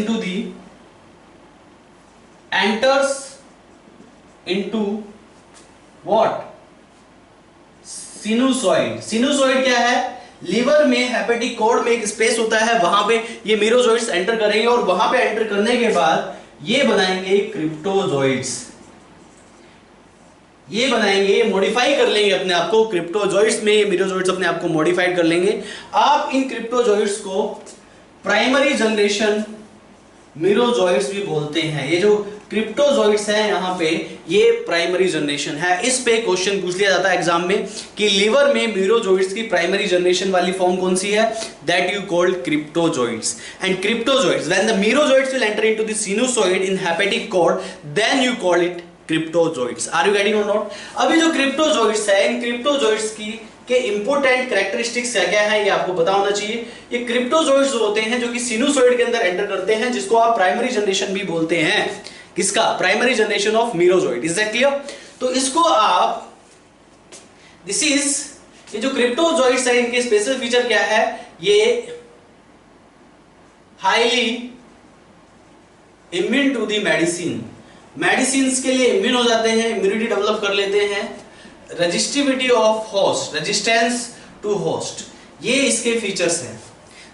into what? सिनुसॉइड। सिनुसॉइड क्या है? लीवर में हेपेटिक कोड में एक स्पेस होता है, वहां पे ये मीरोजोइट्स एंटर करेंगे, और वहां पे एंटर करने के बाद ये बनाएंगे क्रिप्टोजोइट्स। ये बनाएंगे, मॉडिफाई कर लेंगे अपने आप को क्रिप्टोजोइट्स में। ये मीरोजोइट्स अपने आप को मॉडिफाइड कर लेंगे। आप इन क्रिप्टोजोइट्स को प्राइमरी जनरेशन मीरोजोइट्स भी बोलते हैं। ये जो क्रिप्टोजोइट्स हैं यहाँ पे, ये प्राइमरी जनरेशन है। इस पे क्वेश्चन पूछ लिया जाता है एग्जाम में कि लीवर में मीरोजोइट्स की प्राइमरी जनरेशन वाली फॉर्म कौन सी है? That you called cryptozoites. And cryptozoites, when the merozoites will enter into the sinusoid in hepatic cord, then you call it cryptozoites. Are you getting और नॉट? अभी जो क्रिप्टोजोइट्स है, इन क्रिप्टोजोइट्स की के इंपोर्टेंट कैरेक्टरिस्टिक्स क्या क्या है ये आपको पता होना चाहिए। ये क्रिप्टोजोइट्स जो होते हैं जो कि सिनुसॉइड के अंदर एंटर करते हैं, जिसको आप प्राइमरी जनरेशन भी बोलते हैं। किसका? Primary generation of merozoite. Is that clear? तो इसको आप, दिस इज, ये जो क्रिप्टोजोइट्स है इनके स्पेशल फीचर क्या है? ये highly immune to the medicine, medicine के लिए इम्यून हो जाते हैं, इम्यूनिटी डेवलप कर लेते हैं। Resistivity of host, resistance to host, ये इसके फीचर्स हैं।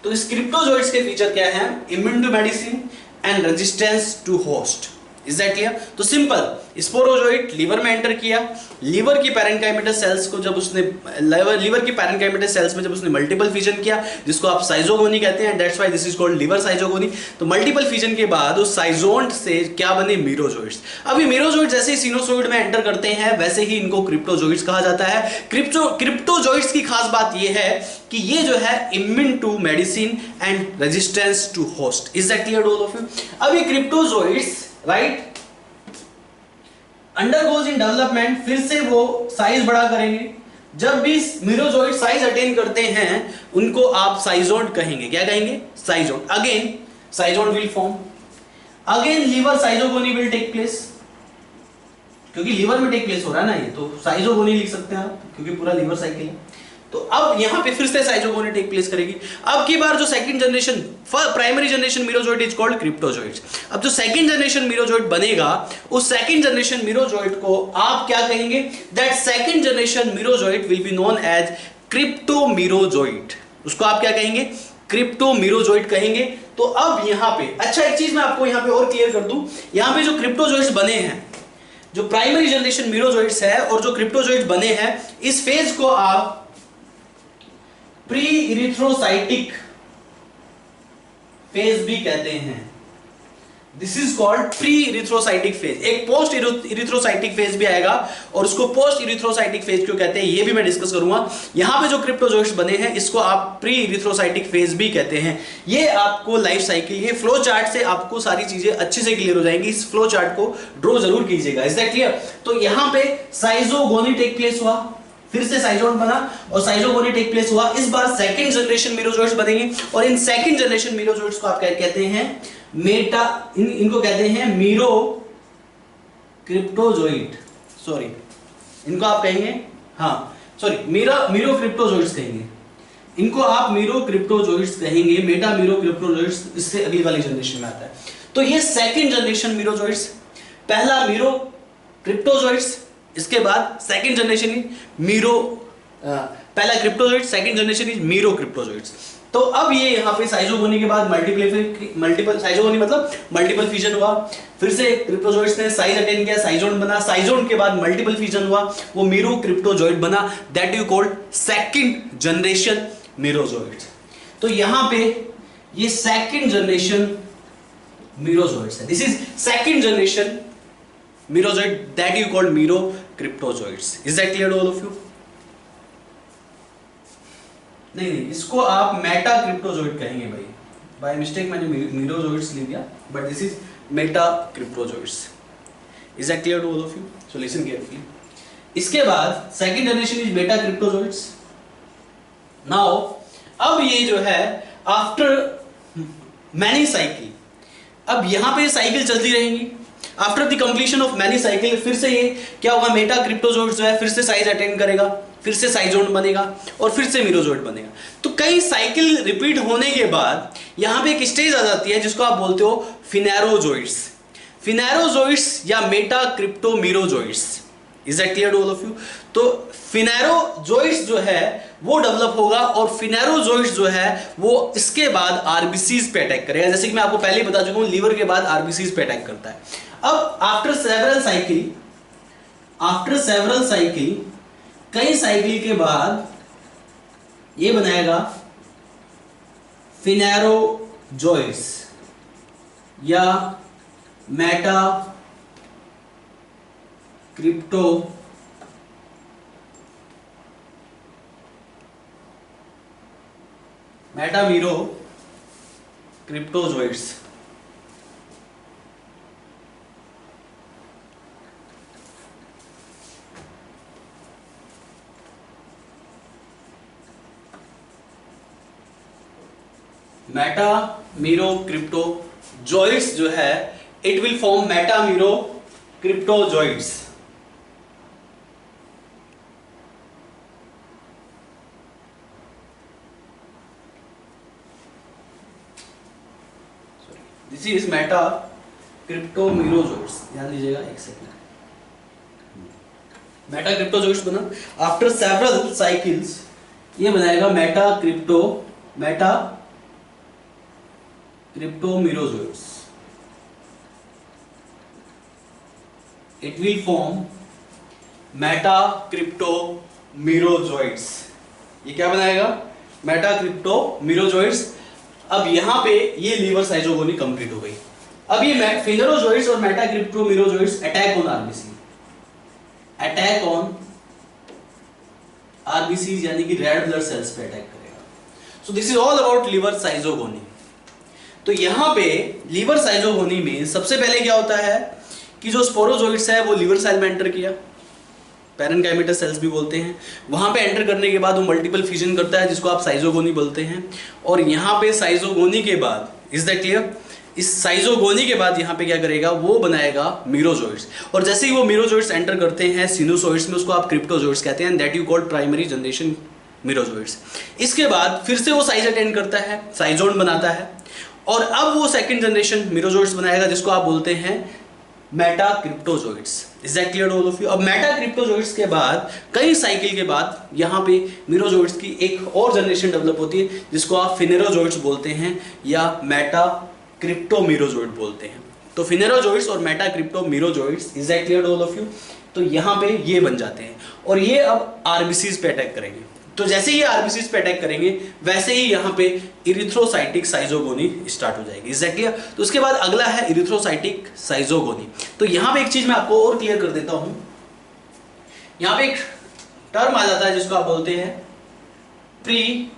तो इस क्रिप्टोजोइट्स के फीचर क्या है? Immune to medicine and resistance to host. Is that clear? तो सिंपल, स्पोरोजोइट लीवर में एंटर किया, लीवर की पैरेन्काइमेटस सेल्स को जब उसने लीवर की पैरेन्काइमेटस सेल्स में जब उसने मल्टीपल फिजन किया, जिसको आप साइजोगोनी कहते हैं, that's why this is called liver schizogony. तो मल्टीपल फिजन के बाद उस साइजोन्ट से क्या बने? मीरोजोइट्स। अभी मीरोजोइट जैसे ही सिनुसॉइड में एंटर करते हैं वैसे ही इनको क्रिप्टोजोइट्स कहा जाता है। क्रिप्टोजोइट्स की खास बात यह है कि ये जो है immune to medicine and resistance to host. Is that clear to all of you? अब ये cryptozoites right undergoes in development, फिर से वो साइज बड़ा करेंगे। जब भी मीरोजोइट साइज अटेन करते हैं उनको आप साइजोन्ट कहेंगे। क्या कहेंगे? Schizont. Again schizont will form, again liver schizogony will take place, क्योंकि लीवर में टेक प्लेस हो रहा है ना ये, तो साइजोगोनी लिख सकते हैं आप, क्योंकि पूरा लीवर साइकिल है। तो अब यहां पे फिर से साइजोगोनी टेक प्लेस करेगी। अब की बार जो second generation, primary generation merozoite is called cryptozoites. अब जो सेकंड जनरेशन मीरोजोइट बनेगा, उस सेकंड जनरेशन मीरोजोइट को आप क्या कहेंगे? That second generation merozoite will be known as cryptomerozoite. उसको आप क्या कहेंगे? क्रिप्टोमीरोजोइट कहेंगे। तो अब यहां पे अच्छा एक चीज मैं आपको यहां पे और क्लियर कर दूं, यहां पे जो क्रिप्टोजोइट्स बने हैं, जो प्राइमरी जनरेशन मीरोजोइट्स है और जो क्रिप्टोजोइट्स बने हैं, इस फेज को आप प्री इरिथ्रोसाइटिक फेज भी कहते हैं। This is called pre erythrocytic phase. एक पोस्ट इरिथ्रोसाइटिक फेज भी आएगा, और उसको पोस्ट इरिथ्रोसाइटिक फेज क्यों कहते हैं ये भी मैं डिस्कस करूंगा। यहां पे जो क्रिप्टोजोइट्स बने हैं इसको आप प्री इरिथ्रोसाइटिक फेज भी कहते हैं। ये आपको लाइफ साइकिल, ये फ्लो चार्ट से आपको सारी चीजें अच्छे से क्लियर हो जाएंगी। इस फ्लो चार्ट को ड्रॉ जरूर कीजिएगा। Is that clear? तो यहां पे साइजोगोनी टेक प्लेस हुआ, फिर से साइजोन बना और साइजोगोनी टेक प्लेस हुआ। इस बार सेकंड जनरेशन मीरोजोइट्स बनेंगे, और इन सेकंड जनरेशन मीरोजोइट्स को आप क्या कहते हैं? मेटा, इनको कहते हैं मीरो क्रिप्टोजोइट। सॉरी, इनको आप कहेंगे, हाँ सॉरी, मीरो क्रिप्टोजोइट्स कहेंगे। इनको आप मीरो क्रिप्टोजोइट्स कहेंगे। मेटा मीरो क्रिप्टोजोइट्स इससे अगली वाली जनरेशन में आता है। तो ये सेकंड जनरेशन मीरोजोइट्स, पहला मीरो क्रिप्टोजोइट्स, इसके बाद सेकंड जनरेशन इज मीरो, पहला cryptozoite, second generation is mero cryptozoites. तो अब ये यहां पे साइजोगोनी के बाद मल्टीपल साइजोगोनी मतलब मल्टीपल फ्यूजन हुआ, फिर से क्रिप्टोजोइट्स ने साइज अटेन किया, साइजोन बना, साइजोन के बाद मल्टीपल फ्यूजन हुआ, वो मीरो क्रिप्टोजोइट बना। That you called second generation merozoites. तो यहां पे ये सेकंड जनरेशन मीरोजोइट्स है। This is second generation merozoite that you call mero cryptozoites. Is that clear to all of you? नहीं, इसको आप मेटा क्रिप्टोजोइट कहेंगे भाई। बाय मिस्टेक मैंने मीरोजोइट्स लिख दिया, but this is meta cryptozoites. Is that clear to all of you? So listen carefully. इसके बाद second generation is meta cryptozoites. Now अब ये जो है आफ्टर मैनी साइकिल, अब यहां पे साइकिल चलती रहेंगी। After the completion of many cycle फिर से ये क्या होगा? मेटा क्रिप्टोजोइट्स जो है फिर से साइज अटेन करेगा, फिर से साइजोन बनेगा, और फिर से मीरोजोइट बनेगा। तो कई साइकिल रिपीट होने के बाद यहां पे एक स्टेज आ जाती है जिसको आप बोलते हो फिनेरोजोइट्स। फिनेरोजोइट्स या meta cryptomerozoites. Is that clear to all of you? तो फिनेरोजोइट्स जो है वो डेवलप होगा, और फिनेरोजोइट्स जो है वो इसके बाद आरबीसीज पे अटैक करेगा। जैसे कि मैं आपको पहले ही बता चुका हूं, लीवर के बाद आरबीसीज पे अटैक करता है। अब आफ्टर सेवरल साइकिल, कई साइकिल के बाद ये बनाएगा फिनेरोजोइट्स या meta crypto metamero cryptozoites. Meta mero cryptozoites जो है, it will form meta mero cryptozoites. This is meta cryptomerozoites, ध्यान दीजिएगा एक सेकंड। मेटा क्रिप्टोजोइड्स बना, आफ्टर सेवरल साइकिल्स ये बनाएगा meta cryptomerozoites. It will form meta cryptomerozoites. ये क्या बनाएगा? Meta cryptomerozoites. अब यहां पे ये लीवर साइजोगोनी कंप्लीट हो गई। अब ये फिनेरोजोइड्स और meta cryptomerozoites attack on RBC, attack on RBC यानी कि रेड ब्लड सेल्स पे अटैक करेगा। So this is all about liver schizogony. तो यहां पे लीवर साइजोगोनी में सबसे पहले क्या होता है कि जो स्पोरोजोइड्स है वो लीवर सेल में एंटर किया, पैरेनकाइमेटस सेल्स भी बोलते हैं। वहां पे एंटर करने के बाद वो मल्टीपल फ्यूजन करता है जिसको आप साइजोगोनी बोलते हैं। और यहाँ पे साइजोगोनी के बाद, इज दैट क्लियर? इस साइजोगोनी के बाद यहाँ पे क्या करेगा? वो बनाएगा मीरोजोइड्स। और जैसे ही वो मीरोजोइड्स एंटर करते हैं सिनुसोइड्स में, उसको आप क्रिप्टोजोइड्स कहते हैं, that you called primary generation merozoites. इसके बाद फिर से वो साइज अटेंड करता है, साइजोन बनाता है, और अब वो सेकंड जनरेशन मीरोजोइड्स बनाएगा जिसको आप बोलते हैं meta cryptozoites. Is that clear all of you? अब मेटा क्रिप्टोजोइड्स के बाद कई साइकिल के बाद यहाँ पे मीरोजोइड्स की एक और जनरेशन डेवलप होती है जिसको आप फिनेरोजोइड्स बोलते हैं या मेटा क्रिप्टोमीरोजोइड बोलते हैं। तो फिनेरोजोइड्स और meta cryptomerozoites, is that clear all of you? तो यहाँ पे ये बन जाते हैं और ये अब आरबीसीज पे अटैक करेंगे। तो जैसे ही आरबीसीज पे अटैक करेंगे वैसे ही यहाँ पे इरिथ्रोसाइटिक साइजोगोनी स्टार्ट हो जाएगी। Is that clear? तो उसके बाद अगला है इरिथ्रोसाइटिक साइजोगोनी। तो यहाँ पे एक चीज मैं आपको और क्लियर कर देता हूं। यहाँ पे एक टर्म आ जाता है जिसको आप बोलते हैं pre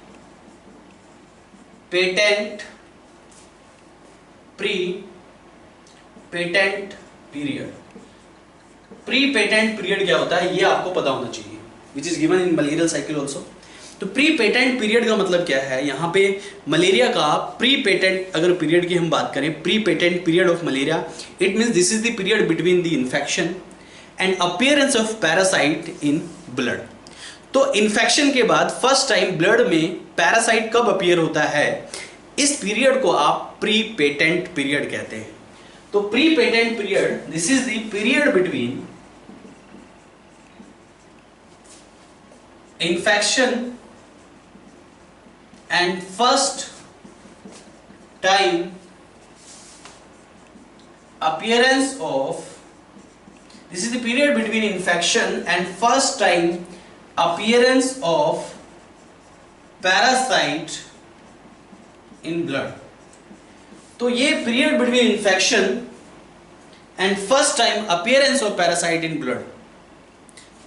patent period. Pre patent period क्या होता है ये आपको पता होना चाहिए, which is given in malarial cycle also. तो प्री पेटेंट पीरियड का मतलब क्या है? यहाँ पे मलेरिया का प्री पेटेंट अगर पीरियड की हम बात करें, pre patent period of malaria, it means this is the period between the infection and appearance of parasite in blood. तो इन्फेक्शन के बाद फर्स्ट टाइम ब्लड में पैरासाइट कब अपीयर होता है, इस पीरियड को आप प्री पेटेंट पीरियड कहते हैं। तो pre patent period, this is the period between infection and first time appearance of, this is the period between infection and first time appearance of parasite in blood। तो ये period between infection and first time appearance of parasite in blood,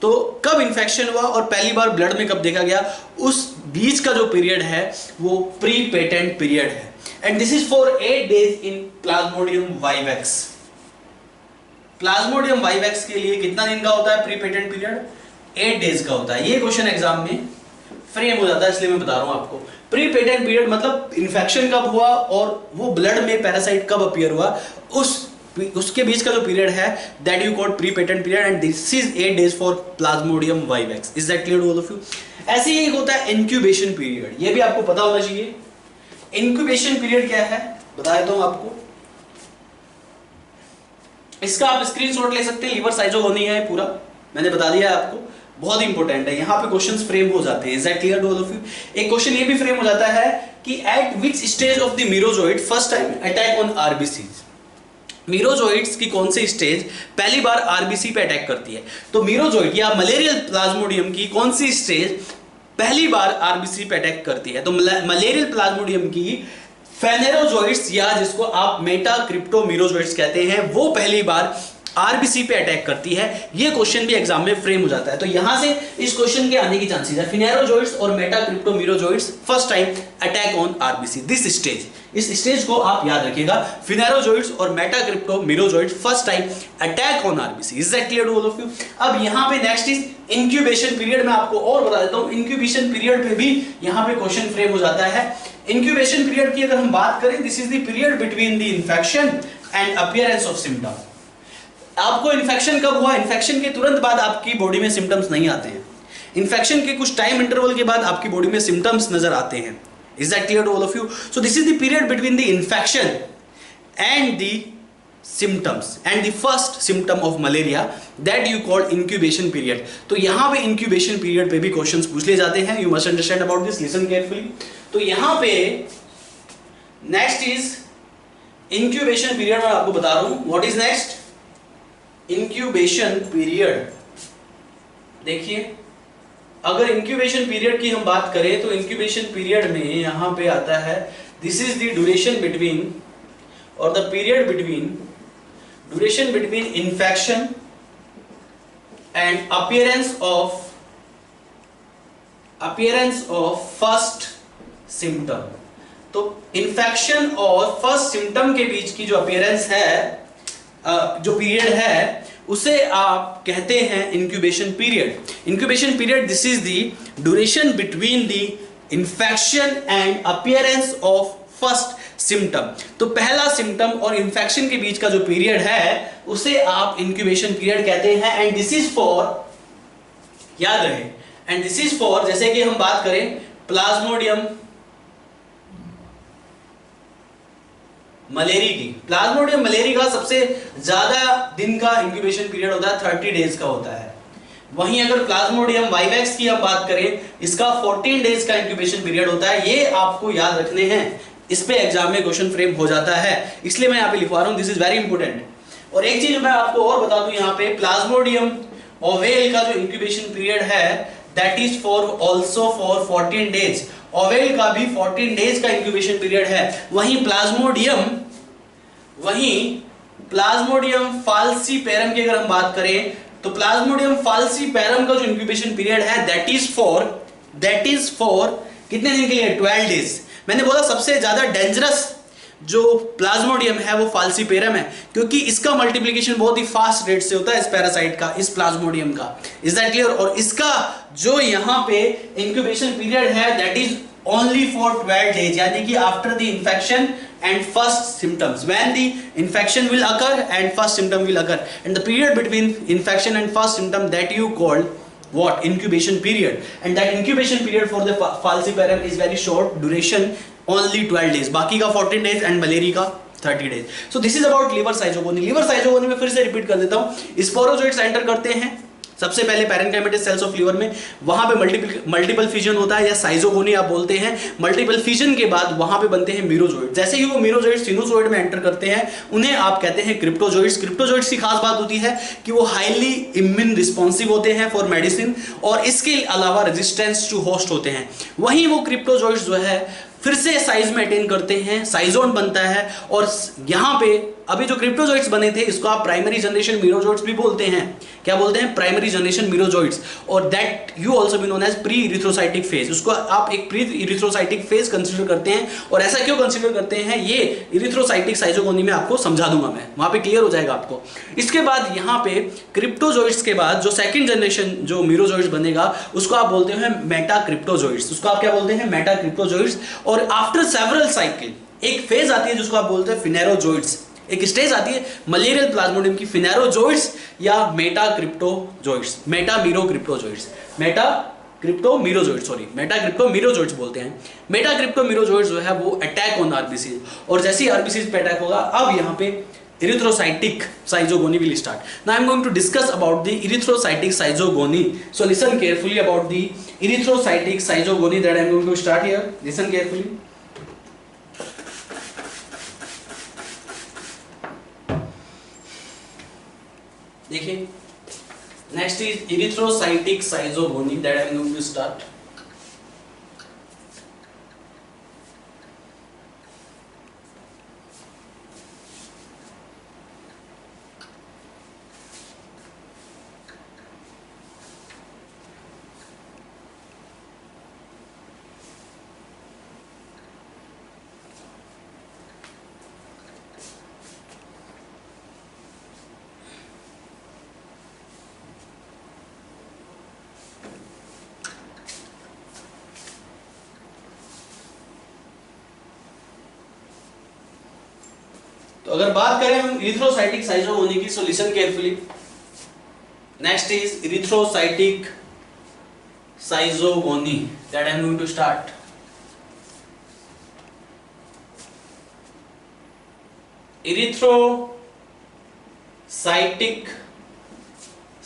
तो कब infection हुआ और पहली बार blood में कब देखा गया, उस बीच का जो पीरियड है वो प्री पेटेंट पीरियड है। And this is for 8 days in Plasmodium vivax. Plasmodium vivax के लिए कितना दिन का होता है प्री पेटेंट पीरियड? 8 डेज का होता है। ये क्वेश्चन एग्जाम में फ्रेम हो जाता है, इसलिए मैं बता रहा हूं आपको। प्री पेटेंट पीरियड मतलब इन्फेक्शन कब हुआ और वो ब्लड में पैरासाइट कब अपीयर हुआ, उसके बीच का जो पीरियड है that you called prepatent period, and this is 8 days for plasmodium vivax. Is that clear to all of you? ऐसे ही एक होता है इंक्यूबेशन पीरियड, ये भी आपको पता होना चाहिए। इंक्यूबेशन पीरियड क्या है बता देता हूं आपको, इसका आप स्क्रीनशॉट ले सकते हैं। लीवर साइजोगोनी है पूरा, मैंने बता दिया है आपको, बहुत इंपॉर्टेंट है। यहां पे क्वेश्चंस फ्रेम हो जाते हैं। Is that clear to all of you? एक क्वेश्चन ये भी फ्रेम हो जाता है कि at which stage of the merozoite first time attack on RBCs. Merozoites की कौन सी स्टेज पहली बार आरबीसी पे अटैक करती है? तो मीरोजोइड या मलेरियल प्लाज्मोडियम की कौन सी स्टेज पहली बार आरबीसी पे अटैक करती है? तो मलेरियल प्लाज्मोडियम की फेनेरोजोइड्स या जिसको आप मेटा क्रिप्टोमीरोजोइड्स कहते हैं, वो पहली बार आरबीसी पे अटैक करती है। ये क्वेश्चन भी एग्जाम में फ्रेम हो जाता है। तो यहां से इस क्वेश्चन के आने की चांसेस है फिनेरोजोइड्स और metacryptomerozoites first time attack on RBC. This stage, इस स्टेज को आप याद रखिएगा, फिनेरोजोइड्स और metacryptomerozoites first time attack on RBC. Is that clear to all of you? अब यहां पे नेक्स्ट इज इंक्यूबेशन पीरियड। मैं आपको और बता देता हूं, इंक्यूबेशन पीरियड पे भी यहां पे क्वेश्चन फ्रेम हो जाता है। इंक्यूबेशन पीरियड की अगर हम बात करें, this is the period between the infection and appearance of symptom. आपको इन्फेक्शन कब हुआ? इन्फेक्शन के तुरंत बाद आपकी बॉडी में सिम्टम्स नहीं आते हैं। इन्फेक्शन के कुछ टाइम इंटरवल के बाद आपकी बॉडी में सिम्टम्स नजर आते हैं। Is that clear to all of you? So this is the period between the infection and the symptoms and the first symptom of malaria, that you call incubation period. तो यहां पे incubation period पे भी questions पूछ लिए जाते हैं। You must understand about this, listen carefully. तो यहां पे नेक्स्ट इज इंक्यूबेशन पीरियड। मैं आपको बता रहा हूं what is next incubation period. देखिए, अगर इंक्यूबेशन पीरियड की हम बात करें तो इंक्यूबेशन पीरियड में यहां पे आता है this is the duration between और the period between duration between infection and appearance of first symptom. तो इंफेक्शन और फर्स्ट सिम्टम के बीच की जो अपीयरेंस है, जो पीरियड है, उसे आप कहते हैं incubation period. Incubation period, this is the duration between the infection and appearance of first symptom. तो पहला सिम्टम और इंफेक्शन के बीच का जो पीरियड है उसे आप इंक्यूबेशन पीरियड कहते हैं। एंड दिस इज फॉर, याद रहे, एंड दिस इज फॉर, जैसे कि हम बात करें प्लाज्मोडियम मलेरी की, प्लाज्मोडियम मलेरी का सबसे ज्यादा दिन का इंक्यूबेशन पीरियड होता है, 30 डेज का होता है। वहीं अगर प्लाज्मोडियम वाइवेक्स की हम बात करें, इसका 14 डेज का इंक्यूबेशन पीरियड होता है। ये आपको याद रखने हैं, इस पे एग्जाम में क्वेश्चन फ्रेम हो जाता है, इसलिए मैं यहाँ पे लिखवा रहा हूँ, दिस इज वेरी इंपॉर्टेंट। और एक चीज मैं आपको और बता दूं, यहाँ पे प्लाज्मोडियम ओवेल का जो इंक्यूबेशन पीरियड है that is for also for 14 days. Oval का भी 14 डेज का इंक्यूबेशन पीरियड है। वहीं प्लाज्मोडियम फाल्सीपेरम की अगर हम बात करें तो प्लाज्मोडियम फाल्सीपेरम का जो इंक्यूबेशन पीरियड है दैट इज फॉर कितने दिन के लिए? 12 डेज। मैंने बोला सबसे ज्यादा डेंजरस जो प्लाज्मोडियम है वो फाल्सीपेरम है, क्योंकि इसका मल्टीप्लिकेशन बहुत ही फास्ट रेट से होता है, इस पैरासाइट का, इस प्लाज्मोडियम का। Is that clear? और इसका जो यहां पे इंक्यूबेशन पीरियड है that is only for 12 days, यानी कि after the infection and first symptoms, when the infection will occur and first symptom will occur, and the period between infection and first symptom, that you call what? Incubation period. And that incubation period for the falciparum is very short duration, only 12 days, बाकी का 14 days and malariae का 30 days. So this is about liver साइजोगोनी। Liver साइजोगोनी में फिर से repeat कर देता हूं, sporozoites enter करते हैं सबसे पहले पैरेन्काइमेटस सेल्स ऑफ लिवर में, वहां पे मल्टीपल फिजन होता है या साइजोगोनी आप बोलते हैं। मल्टीपल फिजन के बाद वहां पे बनते हैं मीरोजोइड। जैसे ही वो मीरोजोइड सिनुसोइड में एंटर करते हैं उन्हें आप कहते हैं क्रिप्टोजोइड्स। क्रिप्टोजोइड्स की खास बात होती है कि वो हाईली इम्यून रिस्पॉन्सिव होते हैं फॉर मेडिसिन, और इसके अलावा रेजिस्टेंस टू होस्ट होते हैं। वहीं वो क्रिप्टोजोइड्स जो है फिर से साइज में अटेन करते हैं, साइजोन बनता है, और यहां पे अभी जो क्रिप्टोजोइड्स बने थे इसको आप प्राइमरी जनरेशन मीरोजोइड्स भी बोलते हैं। क्या बोलते हैं? Primary generation merozoites. और that you also be known as pre erythrocytic phase. उसको आप एक प्री इरिथ्रोसाइटिक फेज कंसीडर करते हैं। और ऐसा क्यों कंसीडर करते हैं ये इरिथ्रोसाइटिक साइजोगोनी में आपको समझा दूंगा मैं, वहां पे क्लियर हो जाएगा आपको। इसके बाद यहाँ पे क्रिप्टोजोइड्स के बाद जो सेकंड जनरेशन जो मीरोजोइड्स बनेगा उसको आप बोलते हैं मेटाक्रिप्टोजोइड्स। उसको आप क्या बोलते हैं? मेटाक्रिप्टोजोइड्स। और आफ्टर सेवरल साइकिल एक फेज आती है जिसको आप बोलते हैं फिनेरोजोइड्स। एक स्टेज आती है मलेरियल प्लाज्मोडियम की, फिनेरोजोइड्स या मेटाक्रिप्टोजोइड्स, मेटाक्रिप्टोमीरोजोइड्स बोलते हैं। मेटाक्रिप्टोमीरोजोइड्स जो है वो अटैक ऑन आरबीसी, और जैसे ही आरबीसी पे अटैक होगा अब यहाँ पे erythrocytic साइजोगोनी will start. Now I am going to discuss about the erythrocytic साइजोगोनी. So listen carefully about the erythrocytic साइजोगोनी that I am going to start here. Listen carefully. देखिए, next is erythrocytic साइजोगोनी that I am going to start. तो अगर बात करें हम erythrocytic schizogony की, so listen carefully. Next is erythrocytic schizogony that I am going to start. Erythrocytic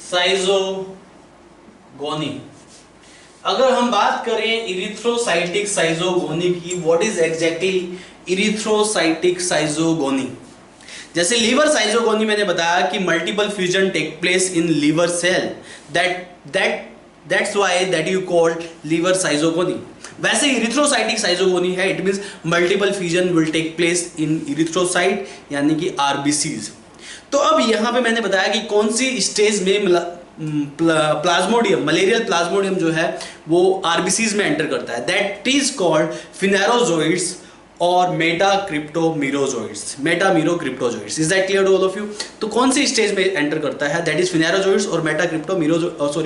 schizogony, अगर हम बात करें इरिथ्रोसाइटिक साइजोगोनी की, what is exactly erythrocytic schizogony? जैसे लीवर साइजोगोनी मैंने बताया कि multiple fusion take place in liver cell, that's why that you called liver schizogony. वैसे इरिथ्रोसाइटिक साइजोगोनी है, it means multiple fusion will take place in erythrocyte यानी कि RBCs. तो अब यहाँ पे मैंने बताया कि कौन सी स्टेज में प्लाज्मोडियम, मलेरियल प्लाज्मोडियम जो है वो आरबीसीज में एंटर करता है, दैट इज कॉल्ड फिनेरोजोइड्स और metacryptomerozoites, metamerocryptozoites. Is that clear to all of you? तो कौन सी स्टेज में एंटर करता है? दैट इज फिनेरोजोइड्स और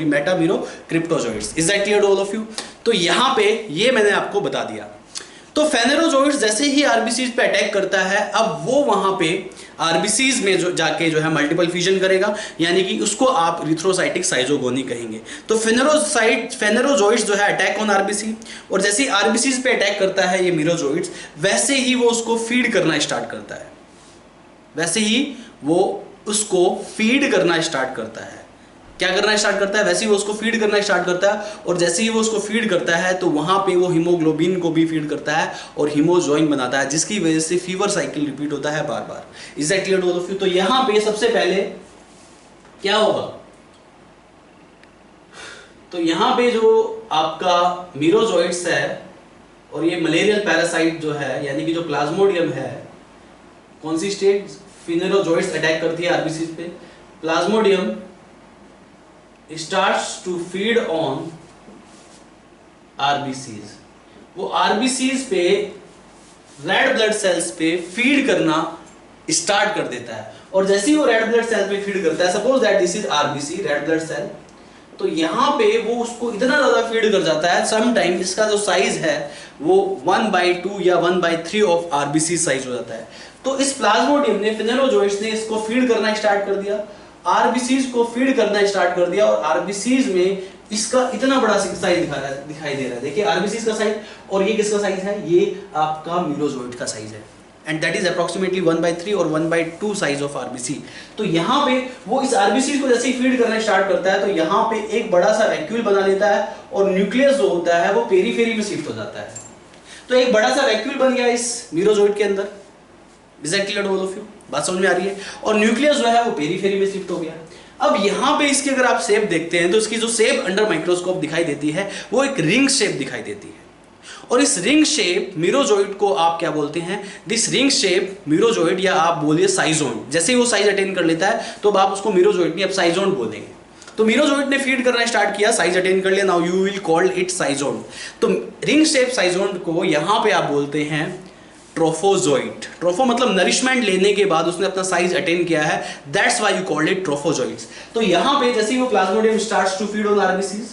metamerocryptozoites. Is that clear to all of you? तो यहाँ पे ये मैंने आपको बता दिया। तो फेनेरोजोइड्स जैसे ही आरबीसीज पे अटैक करता है, अब वो वहां पे आरबीसीज में जो जाके जो है मल्टीपल फ्यूजन करेगा, यानी कि उसको आप इरिथ्रोसाइटिक साइजोगोनी कहेंगे। तो फेनेरोजोइड्स जो है अटैक ऑन आरबीसी, और जैसे ही आरबीसीज पे अटैक करता है ये मिरोजोइड्स, वैसे ही वो उसको फीड करना स्टार्ट करता है, वैसे ही वो उसको फीड करना स्टार्ट करता है। क्या करना स्टार्ट करता है? वैसे ही वो उसको फीड करना स्टार्ट करता है, और जैसे ही वो उसको फीड करता है तो वहां पे वो हीमोग्लोबिन को भी फीड करता है और हीमोजोइन बनाता है, जिसकी वजह से फीवर साइकिल रिपीट होता है बार बार। Is that clear to all of you? तो यहां पे सबसे पहले क्या होगा, तो यहां पे जो आपका मीरोजोइड्स है और ये मलेरियल पैरासाइट जो है, यानी कि जो प्लाज्मोडियम है, कौन सी स्टेज? फिनेरोजोइड्स अटैक करती है आरबीसीज पे, plasmodium starts to feed on RBCs। वो RBCs पे रेड ब्लड सेल्स पे फीड करना स्टार्ट कर देता है, और जैसे ही वो रेड ब्लड सेल पे फीड करता है, suppose that this is RBC, red blood cell, तो यहाँ पे वो उसको इतना ज्यादा फीड कर जाता है, सम टाइम इसका जो साइज है वो 1/2 या 1/3 ऑफ RBC साइज हो जाता है। तो इस प्लाज्मोडियम ने, फिनेरोजोइड्स ने इसको फीड करना स्टार्ट कर दिया, आरबीसीज को फीड करना स्टार्ट कर दिया, और आरबीसीज में इसका इतना बड़ा साइज दिखाई दे रहा है। देखिए आरबीसीज का साइज, और ये किसका साइज है? ये आपका मिरोजोइड का साइज है, एंड दैट इज अप्रोक्सीमेटली 1/3 और 1/2 साइज ऑफ आरबीसी। तो यहाँ पे वो इस आरबीसी को जैसे ही फीड करना स्टार्ट करता है, तो यहाँ पे एक बड़ा सा वैक्यूल बना लेता है, और न्यूक्लियस जो होता है वो पेरीफेरी में शिफ्ट हो जाता है। तो एक बड़ा सा वैक्यूल बन गया इस मिरोजोइड के अंदर। Is that clear to all of you? बात समझ में आ रही है? और न्यूक्लियस जो है वो पेरीफेरी में शिफ्ट हो गया। अब यहाँ पे इसकी अगर आप शेप देखते हैं, तो इसकी जो शेप अंडर माइक्रोस्कोप दिखाई देती है वो एक रिंग शेप दिखाई देती है, और इस रिंग शेप मिरोजोइड को आप क्या बोलते हैं? दिस रिंग शेप मिरोजोइड, या आप बोलिए साइजोन। जैसे ही वो साइज अटेन कर लेता है तो आप उसको मिरोजोइड नहीं, अब साइजोन बोलेंगे। तो मिरोजोइड ने फीड करना स्टार्ट किया, साइज अटेन कर लिया, now you will call it साइजोन। तो रिंग शेप साइजोन को यहाँ पे आप बोलते हैं ट्रोफोजोइड। ट्रोफो मतलब नरिशमेंट लेने के बाद उसने अपना साइज अटेन किया है, that's why you called it trophozoites. तो यहाँ पे जैसे ही वो plasmodium starts to feed on RBCs,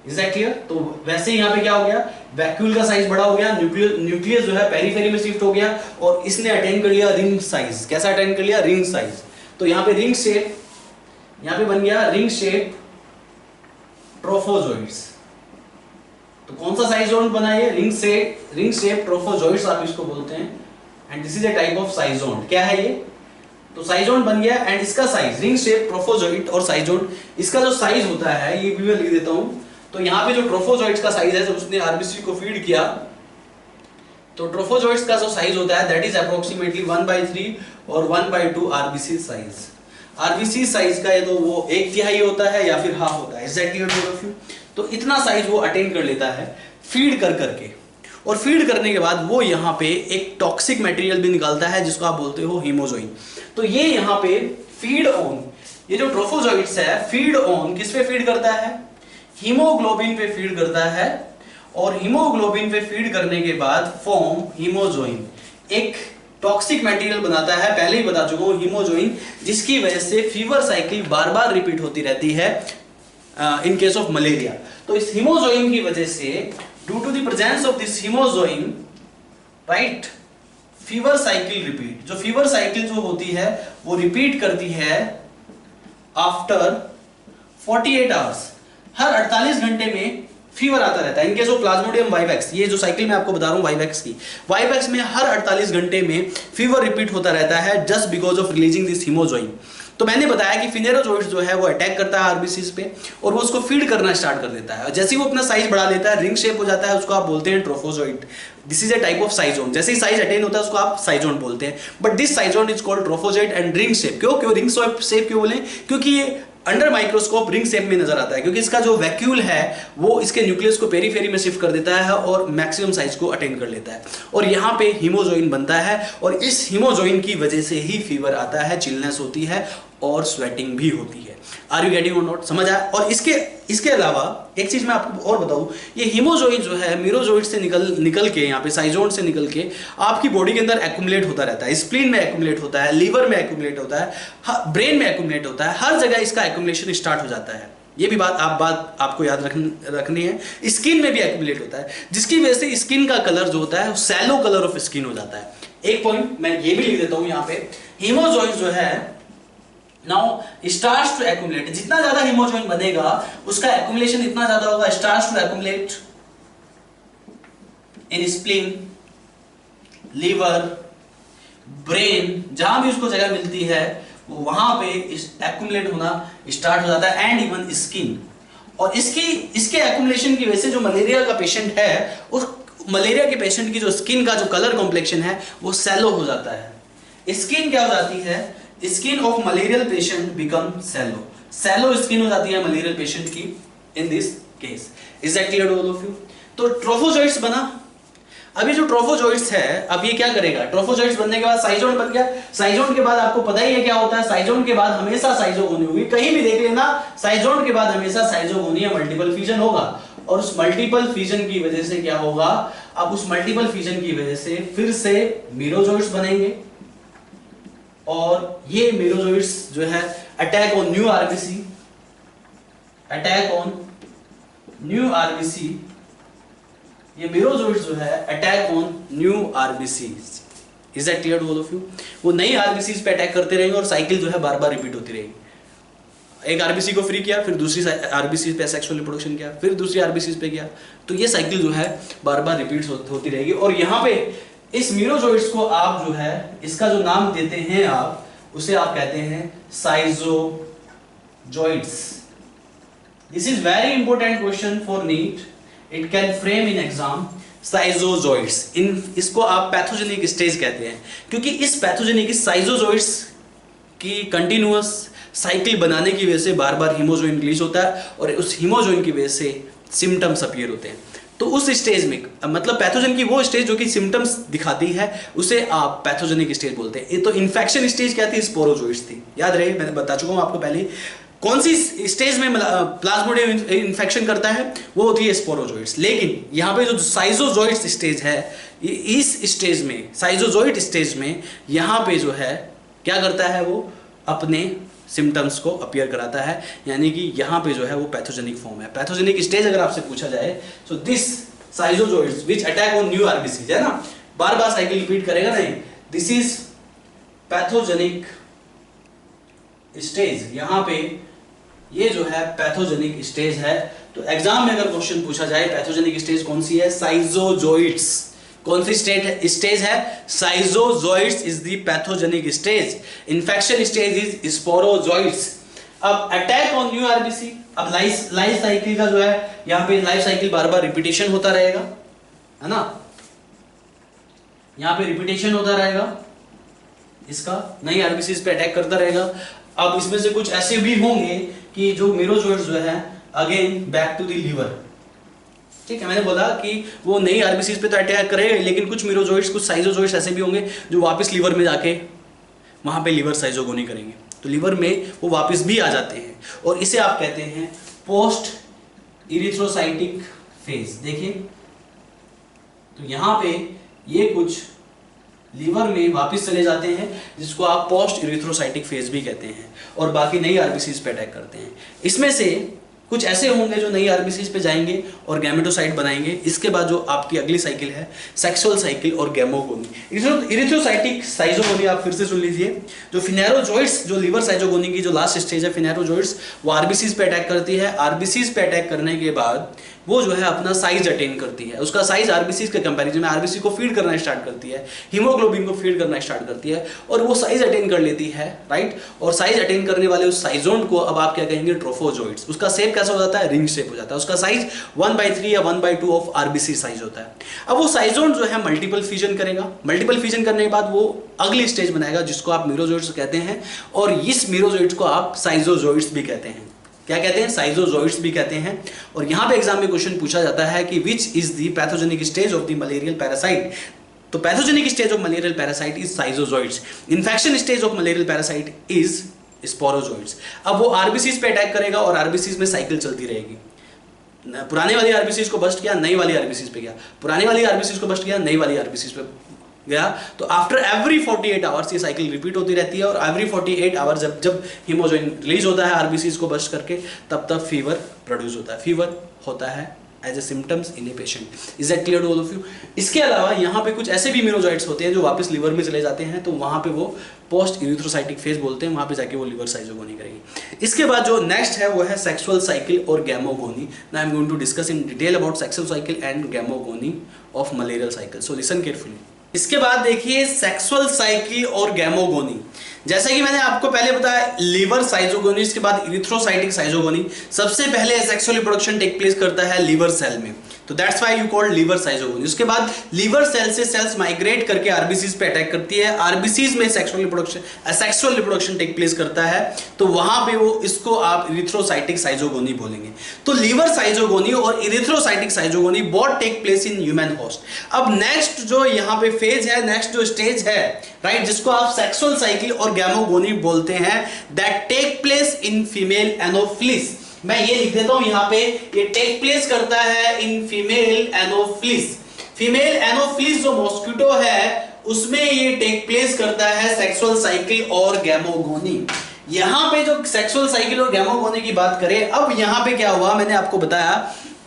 is that clear? तो वैसे ही यहाँ पे क्या हो गया? वैक्यूल का साइज बड़ा हो गया, न्यूक्लियस जो है पेरीफेरी में शिफ्ट हो गया, और इसने अटेन कर लिया रिंग साइज। कैसा अटेन कर लिया? Ring size. तो यहाँ पे रिंग शेप, यहाँ पे बन गया रिंग शेप ट्रोफोजोइड्स। तो कौन सा साइजोन बना है? रिंग शेप ट्रोफोजोइड्स आप इसको बोलते हैं, and this is a type of साइजोन। क्या है ये? तो साइजोन बन गया, एंड इसका साइज, रिंग शेप ट्रोफोजोइड और साइजोन, इसका जो साइज होता है ये भी मैं लिख देता हूं। तो यहाँ पे जो ट्रोफोजोइड्स का साइज है, जब उसने आरबीसी को फीड किया, तो ट्रोफोजोइड्स का जो साइज होता है दैट इज अप्रोक्सीमेटली 1/3 और 1/2 आरबीसी साइज। आरबीसी साइज का ये तो वो 1/3 होता है या फिर हाफ होता है। Exactly of you. तो इतना साइज वो अटेन कर लेता है फीड कर करके, और फीड करने के बाद वो यहाँ पे एक टॉक्सिक मटेरियल भी निकालता है जिसको आप बोलते हो हीमोजोइन। तो ये यहाँ पे फीड ऑन, ये जो ट्रोफोजोइड्स है फीड ऑन किस पे फीड करता है? हीमोग्लोबिन पे फीड करता है, और हीमोग्लोबिन पे फीड करने के बाद फॉर्म हीमोजोइन, एक टॉक्सिक मटेरियल बनाता है, पहले ही बता चुका हूं हीमोजोइन, जिसकी वजह से फीवर साइकिल बार बार रिपीट होती रहती है इन केस ऑफ मलेरिया। तो इस हीमोजोइन की वजह से, due to the presence of this hemozoin, right, fever cycle repeat, जो फीवर साइकिल जो होती है वो रिपीट करती है आफ्टर 48 आवर्स। हर 48 घंटे में फीवर आता रहता है। इनके जो प्लाज्मोडियम वाइवेक्स, ये जो साइकिल मैं आपको बता रहा हूं वाइवेक्स की, वाइवेक्स में हर 48 घंटे में फीवर रिपीट होता रहता है just because of releasing this hemozoin. तो मैंने बताया कि फिनेरोजोइड्स जो है वो अटैक करता है आरबीसीज पे और वो उसको फीड करना स्टार्ट कर देता है, और जैसे ही वो अपना साइज बढ़ा लेता है, रिंग शेप हो जाता है, उसको आप बोलते हैं trophozoite. This is a type of साइजोन। जैसे ही साइज अटेन होता है उसको आप साइजोन बोलते हैं, बट दिस साइजोन is called trophozoite and ring shape. क्यों रिंग शेप क्यों बोले? क्योंकि ये अंडर माइक्रोस्कोप रिंग शेप में नजर आता है, क्योंकि इसका जो वैक्यूल है वो इसके न्यूक्लियस को पेरीफेरी में शिफ्ट कर देता है और मैक्सिमम साइज को अटेन कर लेता है, और यहाँ पे हीमोजोइन बनता है, और इस हीमोजोइन की वजह से ही फीवर आता है, चिलनेस होती है और स्वेटिंग भी होती है। आर यू गेटिंग और नॉट? समझ आया? और इसके अलावा एक चीज मैं आपको और बताऊं, ये हीमोजोइन जो है मीरोजोइड से निकल के यहाँ पे साइजोन से निकल के आपकी बॉडी के अंदर एक्युमुलेट होता रहता है। स्प्लीन में एक्युमुलेट होता है, लीवर में एक्युमुलेट होता है, ब्रेन में एक्युमुलेट होता है, हर जगह इसका एक्युमुलेशन स्टार्ट हो जाता है। ये भी बात आपको याद रखनी है। स्किन में भी एक्युमुलेट होता है, जिसकी वजह से स्किन का कलर जो होता है सैलो कलर ऑफ स्किन हो जाता है। एक पॉइंट मैं ये भी लिख देता हूं यहाँ पे, हीमोजोइन जो है नाउ स्टार्ट्स टू एक्युमुलेट। जितना ज्यादा हीमोजोइन बनेगा उसका एक्युमुलेशन इतना ज्यादा होगा। Starts to accumulate in spleen, liver, brain, जहां भी उसको जगह मिलती है वहां पे एक्युमुलेट होना स्टार्ट हो जाता है, एंड इवन स्किन। और इसके एक्युमुलेशन की वजह से जो मलेरिया का पेशेंट है, उस मलेरिया के पेशेंट की जो स्किन का जो कलर कॉम्प्लेक्शन है वो सैलो हो जाता है। स्किन क्या हो जाती है? Skin of malarial patient become sallow. Sallow skin हो जाती है मलेरियल पेशेंट की in this case. Is that clear to all of you? तो ट्रोफोजोइड्स बना। अभी जो ट्रोफोजोइड्स है, अब ये क्या करेगा? ट्रोफोजोइड्स बनने के बाद साइजोन बन गया। साइजोन के बाद आपको पता ही है क्या होता है, साइजोन के बाद हमेशा साइजोगोनी होगी। कहीं भी देख लेना, साइजोन के बाद हमेशा साइजोगोनी या मल्टीपल फ्यूजन होगा, और उस मल्टीपल फ्यूजन की वजह से क्या होगा? अब उस मल्टीपल फ्यूजन की वजह से फिर से मीरोजोइड्स बनेंगे, और ये मीरोजोइड्स जो है attack on new RBC, attack on new RBC, ये मीरोजोइड्स जो है attack on new RBC. Is that clear to all of you? वो नई आरबीसीज पे अटैक करते रहेंगे और साइकिल जो है बार बार रिपीट होती रहेगी। एक आरबीसी को फ्री किया, फिर दूसरी आरबीसी पे सेक्सुअल रिप्रोडक्शन किया, फिर दूसरी आरबीसी पे किया, तो ये साइकिल जो है बार बार रिपीट होती रहेगी। और यहाँ पे इस मीरोजोइड्स को आप जो है, इसका जो नाम देते हैं आप, उसे आप कहते हैं schizozoites. This is very important question for NEET, it can frame in exam. Schizozoites, इसको आप पैथोजेनिक स्टेज कहते हैं, क्योंकि इस पैथोजेनिक साइजोजोइड्स की कंटिन्यूअस साइकिल बनाने की वजह से बार बार हीमोजोइन रिलीज होता है, और उस हीमोजोइन की वजह से सिम्टम्स अपीयर होते हैं। तो उस स्टेज में, मतलब पैथोजन की वो स्टेज जो कि सिम्टम्स दिखाती है, उसे आप पैथोजेनिक स्टेज बोलते हैं। ये तो इन्फेक्शन स्टेज क्या थी? स्पोरोजोइड्स थी। याद रहे, मैंने बता चुका हूं आपको पहले कौन सी स्टेज में प्लाज्मोडियम इन्फेक्शन करता है, वो होती है स्पोरोजोइड्स। लेकिन यहाँ पे जो साइजोजोइड्स स्टेज है, इस स्टेज में, साइजोजोइड स्टेज में, यहाँ पे जो है क्या करता है, वो अपने सिम्टम्स को अपीयर कराता है, यानी कि यहाँ पे जो है वो पैथोजेनिक फॉर्म है। पैथोजेनिक स्टेज अगर आपसे पूछा जाए, so this schizozoites which attack on new RBCs, है ना, बार बार साइकिल रिपीट करेगा नहीं, दिस इज पैथोजेनिक स्टेज। यहाँ पे ये जो है पैथोजेनिक स्टेज है। तो एग्जाम में अगर क्वेश्चन पूछा जाए पैथोजेनिक स्टेज कौन सी है? साइजोजोइड्स। कौन सी स्टेज है? Schizozoites is the pathogenic stage. Infection stage is sporozoites. अब अटैक ऑन न्यू आरबीसी, अब लाइफ साइकिल का जो है यहाँ पे लाइफ साइकिल बार बार रिपीटेशन होता रहेगा, है ना, यहाँ पे रिपीटेशन होता रहेगा, इसका नई आरबीसी पे अटैक करता रहेगा। अब इसमें से कुछ ऐसे भी होंगे कि जो मीरोजोइड्स जो है again back to the liver. ठीक है, मैंने बोला कि वो नई आरबीसीज पे तो अटैक करेगा, लेकिन कुछ मीरोजोइड्स, कुछ साइजोजोइड्स ऐसे भी होंगे जो वापस लीवर में जाके वहां पे लीवर साइजोगोनी करेंगे, तो लीवर में वो वापस भी आ जाते हैं, और इसे आप कहते हैं पोस्ट इरिथ्रोसाइटिक फेज। देखिए, तो यहां पे ये कुछ लीवर में वापस चले जाते हैं, जिसको आप पोस्ट इरिथ्रोसाइटिक फेज भी कहते हैं, और बाकी नई आरबीसीज पे अटैक करते हैं। इसमें से कुछ ऐसे होंगे जो नई आरबीसीज पे जाएंगे और गैमेटोसाइट बनाएंगे। इसके बाद जो आपकी अगली साइकिल है सेक्सुअल साइकिल और गैमोगोनी। इरिथ्रोसाइटिक साइजोगोनी आप फिर से सुन लीजिए। जो फिनेरोजोइट्स, जो लिवर साइजोगोनी की जो लास्ट स्टेज है फिनेरोजोइट्स, वो आरबीसीज पे अटैक करती है। आरबीसीज पे अटैक करने के बाद वो जो है अपना साइज अटेन करती है। उसका साइज आरबीसीज के कंपैरिजन में आरबीसी को फीड करना स्टार्ट करती है, हीमोग्लोबिन को फीड करना स्टार्ट करती है और वो साइज अटेन कर लेती है, राइट। और साइज अटेन करने वाले उस साइजोन को अब आप क्या कहेंगे, ट्रोफोजोइट्स। उसका शेप कैसा हो जाता है, रिंग शेप हो जाता है। उसका साइज 1/3 या 1/2 ऑफ आरबीसी साइज होता है। अब वो साइजोन जो है मल्टीपल फ्यूजन करेगा। मल्टीपल फ्यूजन करने के बाद वो अगली स्टेज बनाएगा जिसको आप मीरोजोइट्स कहते हैं। और इस मीरोजोइट्स को आप साइजोजोइट्स भी कहते हैं। क्या कहते हैं, साइजोजोइट्स भी कहते हैं। और यहां पे एग्जाम में क्वेश्चन पूछा जाता है कि which is the pathogenic stage of the malarial parasite. तो pathogenic stage of malarial parasite is schizozoites. Infection stage of malarial parasite is sporozoites. अब वो आरबीसीज पे अटैक करेगा और आरबीसीज में साइकिल चलती रहेगी। पुराने वाली आरबीसीज को बस्ट किया, नई वाली आरबीसीज पे गया, पुराने वाली आरबीसीज को बस्ट किया, नई वाली आरबीसीज पे गया। तो आफ्टर एवरी 48 आवर्स ये साइकिल रिपीट होती रहती है। और एवरी 48 आवर्स जब हीमोजोइन रिलीज होता है आरबीसीज को बस्ट करके, तब फीवर प्रोड्यूस होता है। फीवर होता है as a symptoms in a patient. Is that clear to all of you? इसके अलावा यहाँ पे कुछ ऐसे भी मीरोजोइट्स होते हैं जो वापस लिवर में चले जाते हैं, तो वहाँ पे वो पोस्ट इरिथ्रोसाइटिक फेज बोलते हैं, वहाँ पे जाके वो लिवर साइजोगोनी करेगी। इसके बाद जो नेक्स्ट है वो है सेक्सुअल साइकिल और gamogony. Now I am going to discuss in detail about sexual cycle and gamogony of malarial cycle. So listen carefully. इसके बाद देखिए सेक्सुअल साइकिल और गैमोगोनी। जैसे कि मैंने आपको पहले बताया लिवर साइजोगोनी, इसके बाद इरिथ्रोसाइटिक साइजोगोनी। सबसे पहले सेक्सुअल रिप्रोडक्शन टेक प्लेस करता है लिवर सेल में, तो that's why you called liver साइजोगोनी। उसके बाद लिवर सेल से सेल्स माइग्रेट करके आरबीसीज पे अटैक करती है। आरबीसीज में सेक्सुअल रिप्रोडक्शन टेक प्लेस करता है, तो वहां पे वो इसको आप इरिथ्रोसाइटिक साइजोगोनी बोलेंगे। तो लिवर साइजोगोनी और erythrocytic schizogony both take place in human host. अब नेक्स्ट जो यहाँ पे फेज है, नेक्स्ट जो स्टेज है, राइट, जिसको आप सेक्सुअल साइकिल और गैमोगोनी बोलते हैं, that take place in female anopheles. मैं ये लिख देता हूं यहां पे, ये टेक प्लेस करता है इन फीमेल एनोफिलिस। फीमेल एनोफिलिस जो मॉस्किटो है उसमें ये टेक प्लेस करता है सेक्सुअल साइकिल और गैमोगोनी। यहां पे जो सेक्सुअल साइकिल और गैमोगोनी की बात करें, अब यहां पे क्या हुआ, मैंने आपको बताया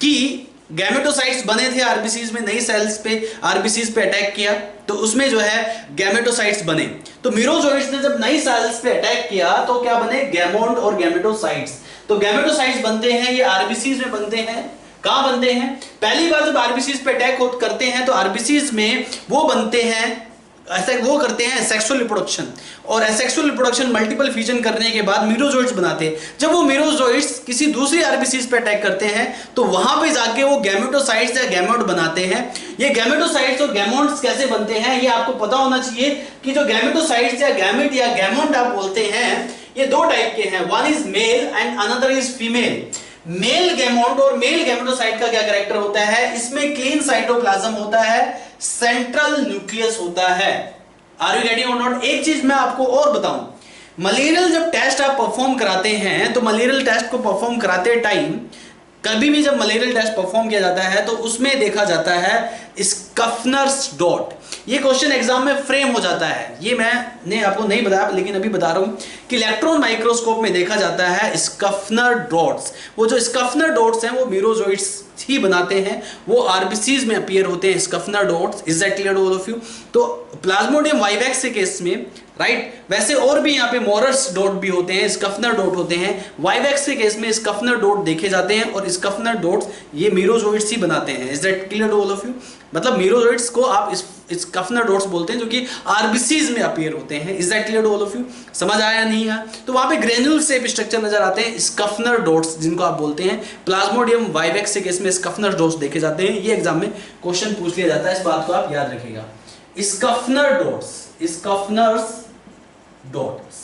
कि गैमेटोसाइट्स बने थे आरबीसीज में, नई सेल्स पे आरबीसीज पे अटैक किया, तो उसमें जो है गैमेटोसाइट्स बने। तो मीरोजोइट्स ने जब नई सेल्स पे अटैक किया तो क्या बने, गैमोन और गैमेटोसाइट्स। तो गैमेटोसाइट्स बनते हैं, ये आरबीसीज में बनते हैं। कहां बनते हैं, पहली बार जब आरबीसीज पे अटैक करते हैं तो आरबीसीज में वो बनते हैं, ऐसा वो करते हैं सेक्सुअल रिप्रोडक्शन, और सेक्सुअल रिप्रोडक्शन मल्टीपल फ्यूजन करने के बाद मीरोजोइट्स बनाते हैं। जब वो मीरोजोइट्स किसी दूसरी आरबीसीज पे अटैक करते हैं तो वहां पे जाके वो गैमेटोसाइट्स या गैमेट बनाते हैं। ये गैमेटोसाइट्स और गैमोट्स कैसे बनते हैं ये आपको पता होना चाहिए कि जो गैमेटोसाइट्स या गैमेट या गैमोट आप बोलते हैं, ये दो टाइप के हैं, one is male and another is female. Male gamete और मेल गैमेटोसाइट का क्या कैरेक्टर होता है, इसमें क्लीन साइटोप्लाज्म होता है, सेंट्रल न्यूक्लियस होता है। आर यू गेटिंग और नॉट? एक चीज मैं आपको और बताऊं, मलेरियल जब टेस्ट आप परफॉर्म कराते हैं तो मलेरियल टेस्ट को परफॉर्म कराते टाइम कभी भी जब मलेरियल टेस्ट परफॉर्म किया जाता है तो उसमें देखा जाता है स्कफनर्स डॉट। ये क्वेश्चन एग्जाम में फ्रेम हो जाता है, ये मैंने आपको नहीं बताया लेकिन अभी बता रहा हूं कि इलेक्ट्रॉन माइक्रोस्कोप में देखा जाता है स्कफनर डॉट्स। वो जो स्कफनर डॉट्स हैं वो मीरोजोइट्स ही बनाते हैं, वो आरबीसीज में अपीयर होते हैं Schuffner dots. Is that clear to all of you? तो प्लाज्मोडियम वाइवेक्स के केस में, राइट, वैसे और भी यहाँ पे मोरस डॉट भी होते हैं, स्कफनर डॉट होते हैं। वाइवेक्स के केस में स्कफनर डॉट देखे जाते हैं और स्कफनर डॉट्स ये मीरोजोइट्स ही बनाते हैं। Is that clear to all of you? मतलब मीरोजोइट्स को आप स्कफनर डॉट्स बोलते हैं जो कि आरबीसीज में अपीयर होते हैं। Is that clear to all of you? समझ आया नहीं है? तो वहां पे ग्रेन्यूल शेप स्ट्रक्चर नजर आते हैं, स्कफनर डॉट्स जिनको आप बोलते हैं। प्लाज्मोडियम वाइवेक्स के केस में स्कफनर डॉट्स देखे जाते हैं। ये एग्जाम में क्वेश्चन पूछ लिया जाता है, इस बात को आप याद रखिएगा। स्कफनर डॉट्स, स्कफनर्स डॉट्स,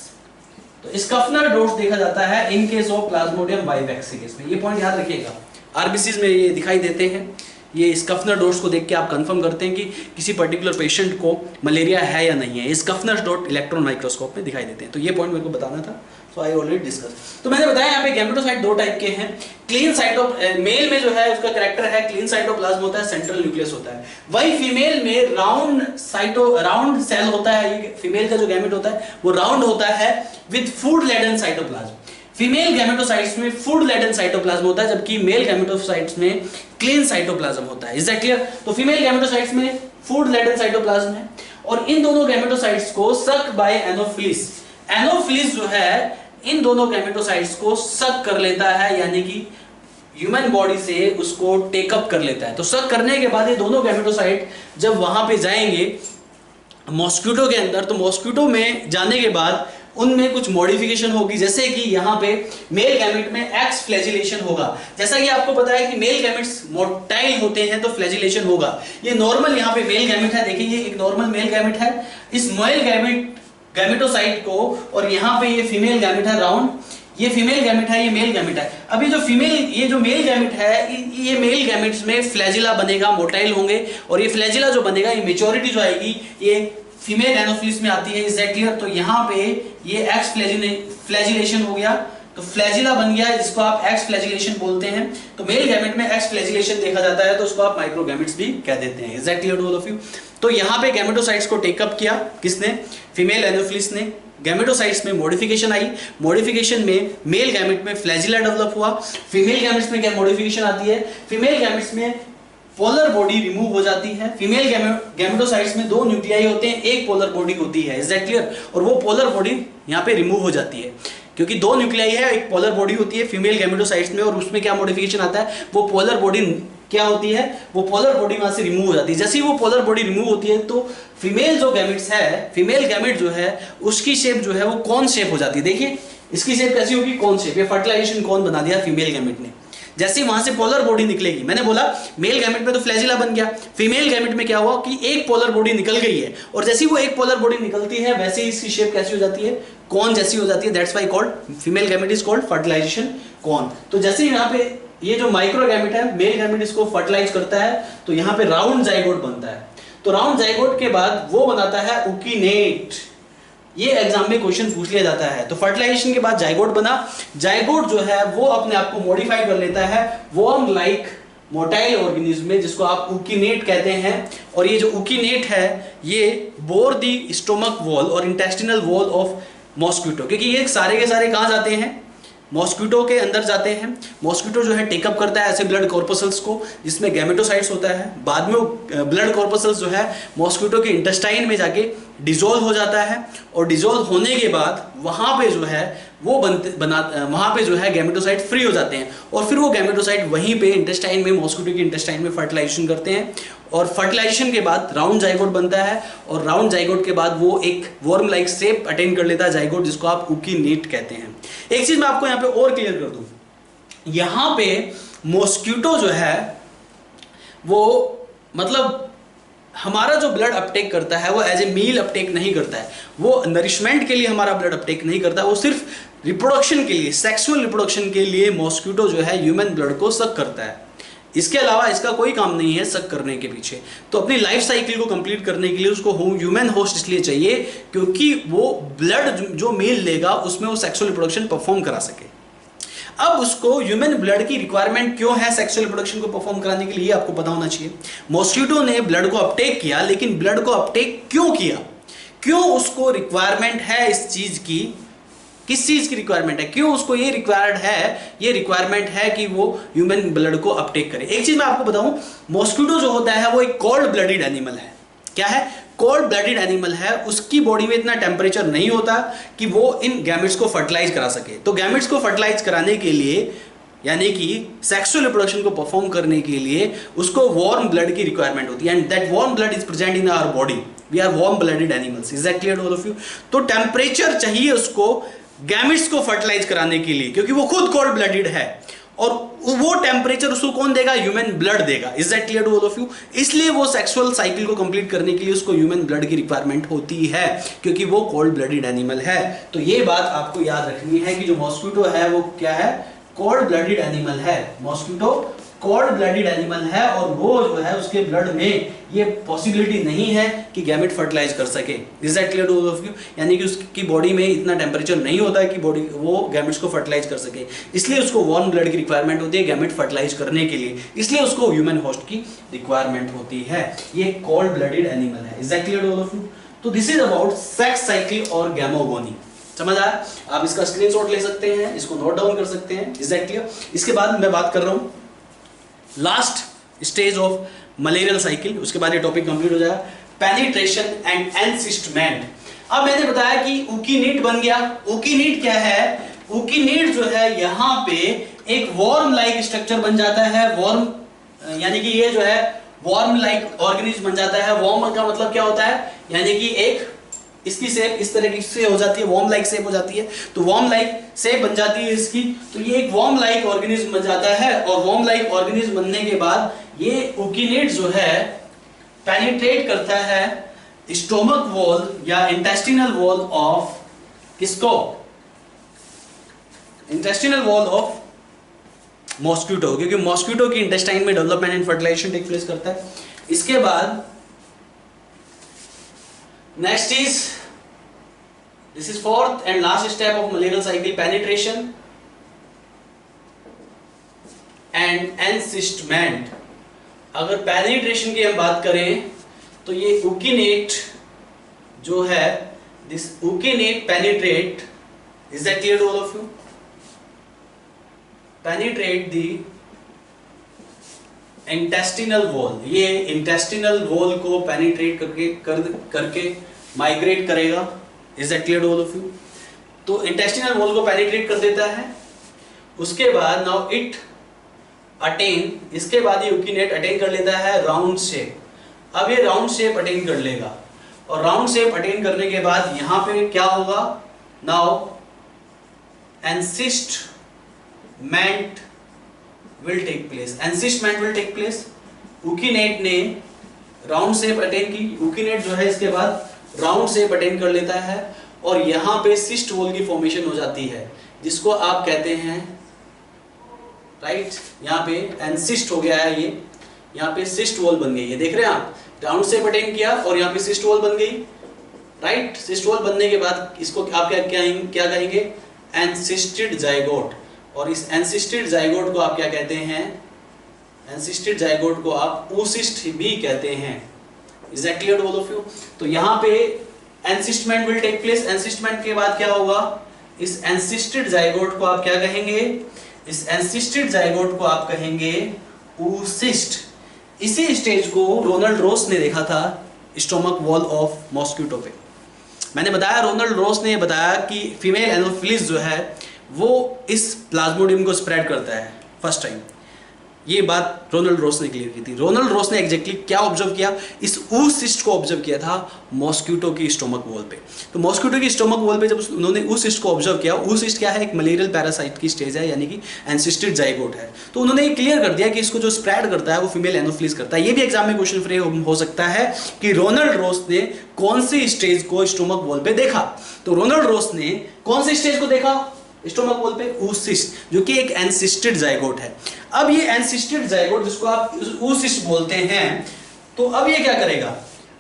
तो स्कफनर डॉट्स देखा जाता है in case of Plasmodium vivax के केस में। ये पॉइंट याद रखिएगा, आरबीसीज में ये दिखाई देते हैं। ये स्कफनर डॉट्स को देख के आप कंफर्म करते हैं कि किसी पर्टिकुलर पेशेंट को मलेरिया है या नहीं है। स्कफनर डॉट इलेक्ट्रॉन माइक्रोस्कोप में दिखाई देते हैं। तो ये पॉइंट मेरे को बताना था, सो आई ऑलरेडी डिस्कस। तो मैंने बताया यहाँ पे गैमेटोसाइट दो टाइप के हैं। क्लीन साइटो मेल में जो है उसका कैरेक्टर है क्लीन साइटोप्लाज्म होता है, सेंट्रल न्यूक्लियस होता है। वही फीमेल में राउंड सेल होता है। ये फीमेल का जो गैमेट होता है वो राउंड होता है with food laden cytoplasm. Female gametocytes में फूड लेडन साइटोप्लाज्म होता है, जबकि मेल गैमेटोसाइट्स में क्लीन साइटोप्लाज्म होता है। Is that clear? तो फीमेल गैमेटोसाइट्स में फूड लेडन साइटोप्लाज्म है, और इन दोनों गैमेटोसाइट्स को सक बाय एनोफिलिस, एनोफिलिस जो है इन दोनों गैमेटोसाइट्स को सक कर लेता है, यानी कि ह्यूमन बॉडी से उसको टेकअप कर लेता है। तो सक करने के बाद ये दोनों गैमेटोसाइट जब वहां पे जाएंगे मॉस्किटो के अंदर, तो मॉस्किटो में जाने के बाद उनमें कुछ मॉडिफिकेशन होगी, जैसे कि यहाँ पे मेल गैमेट में एक्स फ्लैजिलेशन होगा। जैसा कि आपको पता है कि मेल गैमेट्स मोटाइल होते हैं तो फ्लैजिलेशन होगा। ये नॉर्मल यहाँ पे मेल गैमेट है, देखिए ये एक नॉर्मल मेल गैमेट है, इस मेल गैमेटोसाइट को, और यहाँ पे ये फीमेल गैमेट है राउंड, ये फीमेल गैमेट है, ये मेल गैमेट है। अभी जो मेल गैमेट है, ये मेल गैमेट्स में फ्लैजिला बनेगा, मोटाइल होंगे, और ये फ्लैजिला जो बनेगा, ये मेच्योरिटी जो आएगी ये फीमेल एनोफिलिस में आती है। Is that clear? तो यहाँ पे ये एक्स फ्लैजिलेशन हो गया, तो फ्लैजिला बन गया, जिसको आप एक्स फ्लैजिलेशन बोलते हैं। तो मेल गैमेट में एक्स फ्लैजिलेशन देखा जाता है, तो उसको आप माइक्रोगैमेट्स भी कह देते हैं। Is that clear to all of you? तो यहाँ पे गैमेटोसाइट्स को टेकअप किया किसने? फीमेल एनोफिलिस ने। गैमेटोसाइट्स में मॉडिफिकेशन आई, मॉडिफिकेशन में मेल गैमेट में फ्लैजिला डेवलप हुआ। फीमेल गैमेट्स में क्या मॉडिफिकेशन आती है? फीमेल गैमेट्स में पोलर बॉडी रिमूव हो जाती है। फीमेल गैमेटोसाइट्स में दो न्यूक्लियाई होते हैं, एक पोलर बॉडी होती है। Is that clear? और वो पोलर बॉडी यहाँ पे रिमूव हो जाती है, क्योंकि दो न्यूक्लियाई है, एक पोलर बॉडी होती है फीमेल गैमेटोसाइट्स में, और उसमें क्या मॉडिफिकेशन आता है? वो पोलर बॉडी क्या होती है? वो पोलर बॉडी वहां से रिमूव हो जाती है। जैसे ही वो पोलर बॉडी रिमूव होती है, तो फीमेल जो गैमेट्स है, फीमेल गैमेट जो है उसकी शेप जो है वो कौन शेप हो जाती है। देखिए इसकी शेप कैसी होगी? कौन शेप। ये फर्टिलाइजेशन कौन बना दिया? फीमेल गैमेट ने। जैसे वहां से पोलर बॉडी निकलेगी, मैंने बोला मेल गैमेट में तो फ्लैजिला बन गया, फीमेल गैमेट में क्या हुआ कि एक पोलर बॉडी निकल गई है, और जैसे ही वो एक पोलर बॉडी निकलती है वैसे ही इसकी शेप कैसी हो जाती है? कौन जैसी हो जाती है। That's why called female gamete is called fertilization cone. तो जैसे ही यहाँ पे ये जो माइक्रो गैमेट है, मेल गैमेट इसको फर्टिलाइज करता है, तो यहाँ पे राउंड जाइगोट बनता है। तो राउंड जाइगोट के बाद वो बनाता है ओकिनेट। ये एग्जाम में क्वेश्चन पूछ लिया जाता है। तो फर्टिलाइजेशन के बाद जाइगोट बना, जाइगोट जो है वो अपने आप को मॉडिफाई कर लेता है वर्म लाइक मोटाइल ऑर्गेनिज्म में, जिसको आप ओकिनेट कहते हैं। और ये जो ओकिनेट है ये बोर दी स्टोमक वॉल और इंटेस्टिनल वॉल ऑफ मॉस्किटो, क्योंकि ये सारे के सारे कहाँ जाते हैं? मॉस्किटो के अंदर जाते हैं। मॉस्किटो जो है टेकअप करता है ऐसे ब्लड कॉर्पसल्स को जिसमें गैमेटोसाइट्स होता है। बाद में वो ब्लड कॉर्पसल्स जो है मॉस्किटो के इंटेस्टाइन में जाके डिजोल्व हो जाता है, और डिजोल्व होने के बाद वहाँ पे जो है वो वहाँ पे जो है गैमेटोसाइट फ्री हो जाते हैं, और फिर वो गैमेटोसाइट वहीं पे इंटेस्टाइन में, मॉस्किटो के इंटेस्टाइन में फर्टिलाइजेशन करते हैं, और फर्टिलाइजेशन के बाद राउंड जाइगोट बनता है, और राउंड जाइगोट के बाद वो एक वर्म लाइक शेप अटेन कर लेता है जाइगोट, जिसको आप ओकिनेट कहते हैं। एक चीज मैं आपको यहाँ पे और क्लियर कर दूं, यहाँ पे मॉस्किटो जो है वो मतलब हमारा जो ब्लड अपटेक करता है वो एज ए मील अपटेक नहीं करता है, वो नरिशमेंट के लिए हमारा ब्लड अपटेक नहीं करता है, वो सिर्फ रिप्रोडक्शन के लिए, सेक्सुअल रिप्रोडक्शन के लिए मॉस्किटो जो है ह्यूमन ब्लड को सक करता है। इसके अलावा इसका कोई काम नहीं है सक करने के पीछे। तो अपनी लाइफ साइकिल को कंप्लीट करने के लिए उसको ह्यूमन होस्ट इसलिए चाहिए क्योंकि वो ब्लड जो मेल लेगा उसमें वो सेक्सुअल रिप्रोडक्शन परफॉर्म करा सके। अब उसको ह्यूमन ब्लड की रिक्वायरमेंट क्यों है सेक्सुअल रिप्रोडक्शन को परफॉर्म कराने के लिए, आपको पता होना चाहिए। मॉस्किटो ने ब्लड को अपटेक किया, लेकिन ब्लड को अपटेक क्यों किया, क्यों उसको रिक्वायरमेंट है इस चीज की, किस चीज की रिक्वायरमेंट है, क्यों उसको ये रिक्वायर्ड है, ये रिक्वायरमेंट है कि वो ह्यूमन ब्लड को अपटेक करे। एक चीज मैं आपको बताऊं, मॉस्किटो जो होता है वो एक कोल्ड ब्लडेड एनिमल है। क्या है? कोल्ड ब्लडेड एनिमल है। उसकी बॉडी में इतना टेम्परेचर नहीं होता कि वो इन गैमेट्स को फर्टिलाइज करा सके। तो गैमेट्स को फर्टिलाइज कराने के लिए, यानी कि सेक्सुअल रिप्रोडक्शन को परफॉर्म करने के लिए उसको वार्म ब्लड की रिक्वायरमेंट होती है, and that warm blood is present in our body. We are warm blooded animals. Is that clear to all of you? तो टेम्परेचर चाहिए उसको गैमेट्स को फर्टिलाइज कराने के लिए, क्योंकि वो खुद कोल्ड ब्लडेड है, और वो टेम्परेचर उसको कौन देगा? ह्यूमन ब्लड देगा। Is that clear to all of you? इसलिए वो सेक्सुअल साइकिल को कंप्लीट करने के लिए उसको ह्यूमन ब्लड की रिक्वायरमेंट होती है, क्योंकि वो कोल्ड ब्लडेड एनिमल है। तो ये बात आपको याद रखनी है कि जो मॉस्किटो है वो क्या है? कोल्ड ब्लडेड एनिमल है। मॉस्किटो कोल्ड ब्लडेड एनिमल है, और वो जो है उसके ब्लड में ये पॉसिबिलिटी नहीं है कि गैमेट फर्टिलाइज कर सके। Is that clear to all of you? यानी कि उसकी बॉडी में इतना टेम्परेचर नहीं होता है कि बॉडी वो गैमेट्स को फर्टिलाइज कर सके, इसलिए उसको वार्म ब्लड की रिक्वायरमेंट होती है गैमेट फर्टिलाइज करने के लिए, इसलिए उसको ह्यूमन होस्ट की रिक्वायरमेंट होती है। ये कोल्ड ब्लडेड एनिमल है। Is that clear to all of you? तो this is about sex cycle और गैमोगोनी। समझ आया? आप इसका स्क्रीनशॉट ले सकते हैं, इसको नोट डाउन कर सकते हैं। Is that clear? इसके बाद मैं बात कर रहा हूँ last stage of malarial cycle, उसके बाद ये टॉपिक कंप्लीट हो जाएगा, पेनिट्रेशन एंड एनसिस्टमेंट। अब मैंने बताया कि ऊकीनीट बन गया। ऊकीनीट क्या है? ऊकीनीट जो है यहाँ पे एक वॉर्म लाइक स्ट्रक्चर बन जाता है। वॉर्म यानी कि ये जो है वॉर्म लाइक ऑर्गेनिज्म बन जाता है। वॉर्म का मतलब क्या होता है? यानी कि एक इसकी शेप इस तरह से हो जाती है, वॉर्म लाइक शेप हो जाती है, तो वॉर्म लाइक शेप बन जाती है इसकी, तो ये एक वॉर्म लाइक ऑर्गेनिज्म बन जाता है। और वॉर्म लाइक ऑर्गेनिज्म बनने के बाद ये ऊकीनीट जो है पेनिट्रेट करता है स्टोमक वॉल या इंटेस्टिनल वॉल ऑफ किसको? इंटेस्टिनल वॉल ऑफ मॉस्क्यूटो, क्योंकि मॉस्क्यूटो की इंटेस्टाइन में development and fertilisation take place करता है। इसके बाद next is this is fourth and last step of malarial cycle, penetration and encystment. अगर पेनिट्रेशन की हम बात करें तो ये ऊकीनेट जो है, this ookinete penetrate, is that clear to all of you? Penetrate the intestinal wall, ये इंटेस्टिनल वॉल को पेनिट्रेट करके माइग्रेट करेगा। Is that clear to all of you? तो इंटेस्टिनल वॉल को पेनिट्रेट कर देता है। उसके बाद नाउ इट अटेन, इसके बाद ये यूकीनेट अटेन कर लेता है राउंड शेप। अब ये राउंड शेप अटेन कर लेगा, और राउंड शेप अटेन करने के बाद यहां पे क्या होगा? Now encystment will take place. Encystment will take place. Ookinete ने राउंड शेप अटेन की, यूकीनेट जो है इसके बाद राउंड शेप अटेन कर लेता है, और यहां पे सिस्ट वॉल की फॉर्मेशन हो जाती है, जिसको आप कहते हैं राइट, यहाँ पे एनसिस्ट हो गया है, ये यहाँ पे सिस्ट वॉल बन गई है। देख रहे हैं आप, राउंड शेप अटेन किया और यहाँ पे सिस्ट वॉल बन गई, राइट। सिस्ट वॉल बनने के बाद इसको आप क्या कहेंगे? एनसिस्टेड जाइगोट। और इस एनसिस्टेड जाइगोट को आप क्या कहते हैं? एनसिस्टेड जाइगोट को आप oocyst भी कहते हैं। Is that clear to all of you? तो यहाँ पे encystment will take place. Encystment के बाद क्या होगा? इस एनसिस्टेड जाइगोट को आप क्या कहेंगे? इस एनसिस्टेड जाइगोट को आप कहेंगे oocyst। इसी स्टेज को रोनाल्ड रॉस ने देखा था स्टोमक वॉल ऑफ मॉस्क्यूटो पे। मैंने बताया, रोनाल्ड रॉस ने बताया कि फीमेल एनोफिलिस जो है वो इस प्लाज्मोडियम को स्प्रेड करता है फर्स्ट टाइम। ये बात रोनाल्ड रॉस ने क्लियर की थी। रोनाल्ड रॉस ने एग्जैक्टली क्या ऑब्जर्व किया? इस oocyst को ऑब्जर्व किया था मॉस्क्यूटो की स्टोमक वॉल पे। तो मॉस्क्यूटो की स्टोमक वॉल पे जब उन्होंने oocyst को ऑब्जर्व किया, oocyst क्या है? एक मलेरियल पैरासाइट की स्टेज है, यानी कि एनसिस्टेड जाइगोट है। तो उन्होंने ये क्लियर कर दिया कि इसको जो स्प्रेड करता है वो फीमेल एनोफिलिस करता है। ये भी एग्जाम में क्वेश्चन फ्रेम हो सकता है कि रोनाल्ड रॉस ने कौन सी स्टेज को स्टोमक वॉल पे देखा। तो रोनाल्ड रॉस ने कौन सी स्टेज को देखा स्टोमक वॉल पे? oocyst, जो कि एक एनसिस्टेड जाइगोट है। अब ये एनसिस्टेड जाइगोट जिसको आप oocyst बोलते हैं, तो अब ये क्या करेगा?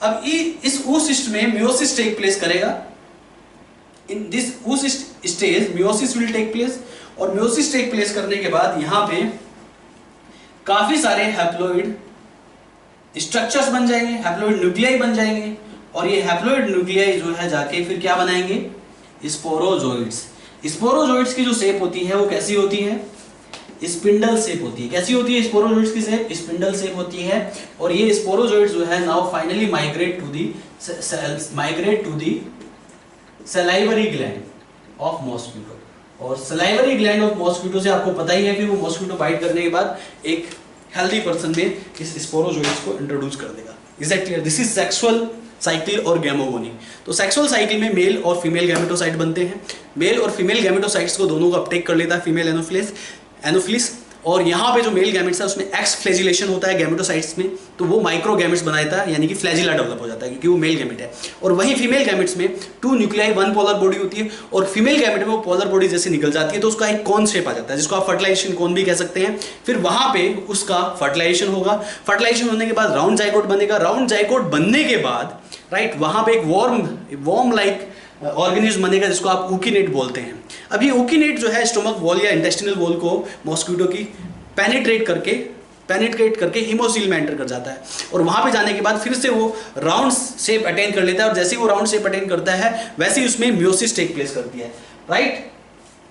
अब इस oocyst में मियोसिस टेक प्लेस करेगा। In this oocyst stage meiosis will take place, और मियोसिस टेक प्लेस करने के बाद यहां पे काफी सारे हैप्लोइड स्ट्रक्चर्स बन जाएंगे, हैप्लोइड न्यूक्लियाई बन जाएंगे, और ये हैप्लोइड न्यूक्लियाई जो है जाके फिर क्या बनाएंगे? स्पोरोजोइड्स। स्पोरोजोइड्स की जो शेप होती है वो कैसी होती है? स्पिंडल शेप होती है। कैसी होती है स्पोरोजोइड्स की शेप? स्पिंडल शेप होती है। और ये स्पोरोजोइड्स जो है now finally migrate to the salivary gland of mosquito. और सलाइवरी ग्लैंड ऑफ मॉस्क्यूटो से आपको पता ही है, फिर वो मॉस्क्यूटो बाइट करने के बाद एक हेल्दी पर्सन में इस स्पोरोजोइड्स को इंट्रोड्यूस कर देगा। Is that clear? This is sexual cycle और गैमोगोनी। तो सेक्सुअल साइकिल में मेल और फीमेल गैमेटोसाइट बनते हैं। मेल और फीमेल गैमेटोसाइट्स को दोनों को अपटेक कर लेता है फीमेल एनोफिलिस। और यहाँ पे जो मेल गैमेट्स है उसमें एक्स फ्लैजिलेशन होता है गैमेटोसाइट्स में, तो वो माइक्रो गैमेट्स बनाता है, यानी कि फ्लैजिला डेवलप हो जाता है क्योंकि वो मेल गैमेट है। और वहीं फीमेल गैमेट्स में 2 न्यूक्लियाई 1 पोलर बॉडी होती है, और फीमेल गैमेट में वो पोलर बॉडी जैसे निकल जाती है तो उसका एक कोन शेप आ जाता है, जिसको आप फर्टिलाइजेशन कोन भी कह सकते हैं। फिर वहां पे उसका फर्टिलाइजेशन होगा। फर्टिलाइजेशन होने के बाद राउंड जाइगोट बनेगा। राउंड जाइगोट बनने के बाद राइट वहां पे एक वॉर्म लाइक ऑर्गेनिज्म बनेगा, जिसको आप ऊकीनेट बोलते हैं। अब ये ऊकीनेट जो है स्टोमक वॉल या इंटेस्टिनल वॉल को मॉस्क्यूटो की पेनिट्रेट करके पेनिट्रेट करके हीमोसील में एंटर कर जाता है और वहाँ पे जाने के बाद फिर से वो राउंड शेप अटेन कर लेता है और जैसे ही वो राउंड शेप अटेन करता है वैसे ही उसमें म्योसिस टेक प्लेस करती है, राइट।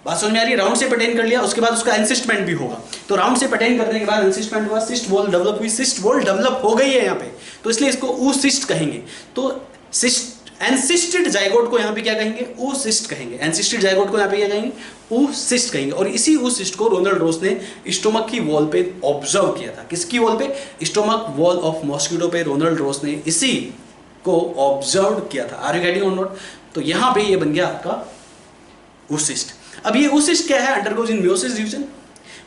बात समझ में आ रही है? राउंड शेप अटेन कर लिया, उसके बाद उसका एनसिस्टमेंट भी होगा। तो राउंड शेप अटेन करने के बाद एनसिस्टमेंट हुआ, सिस्ट वॉल डेवलप हुई, सिस्ट वॉल डेवलप हो गई है यहाँ पे, तो इसलिए इसको oocyst कहेंगे। तो सिस्ट एनसिस्टेड जाइगोट को यहाँ पे क्या कहेंगे? oocyst कहेंगे। एनसिस्टेड जाइगोट को यहाँ पे क्या कहेंगे? oocyst कहेंगे। और इसी oocyst को रोनाल्ड रोस ने स्टोमक की वॉल पे ऑब्जर्व किया था। किसकी वॉल पे? स्टोमक वॉल ऑफ मॉस्किटो पे रोनाल्ड रोस ने इसी को ऑब्जर्व किया था। Are you getting on note? तो यहाँ पे ये बन गया आपका oocyst। अब ये oocyst क्या है? अंडरगोज इन म्योसिस डिवीजन।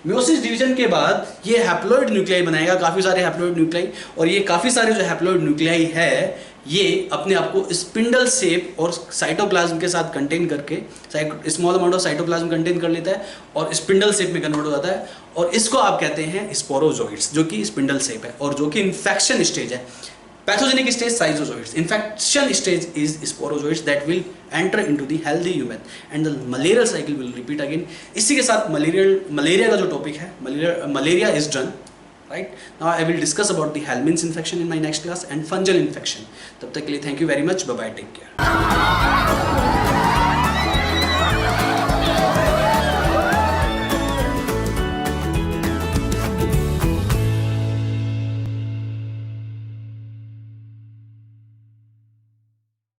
म्योसिस डिवीजन के बाद ये हैप्लॉइड न्यूक्लियाई बनाएगा, काफी सारे हैप्लॉइड न्यूक्लियाई, और ये काफी सारे जो हैप्लॉइड न्यूक्लियाई है ये अपने आप को स्पिंडल शेप और साइटोप्लाज्म के साथ कंटेन करके small amount of cytoplasm contain कर लेता है और स्पिंडल शेप में कन्वर्ट हो जाता है, और इसको आप कहते हैं स्पोरोजोइड्स, जो कि स्पिंडल शेप है और जो कि इन्फेक्शन स्टेज है। Pathogenic stage schizozoites, infection stage is sporozoids that will enter into the healthy human and the malarial cycle will repeat again। इसी के साथ मलेरिया का जो टॉपिक है, malaria is done, right? Now I will discuss about the Helminth's infection in my next class and fungal infection। तब तक के लिए thank you very much, bye bye, take care।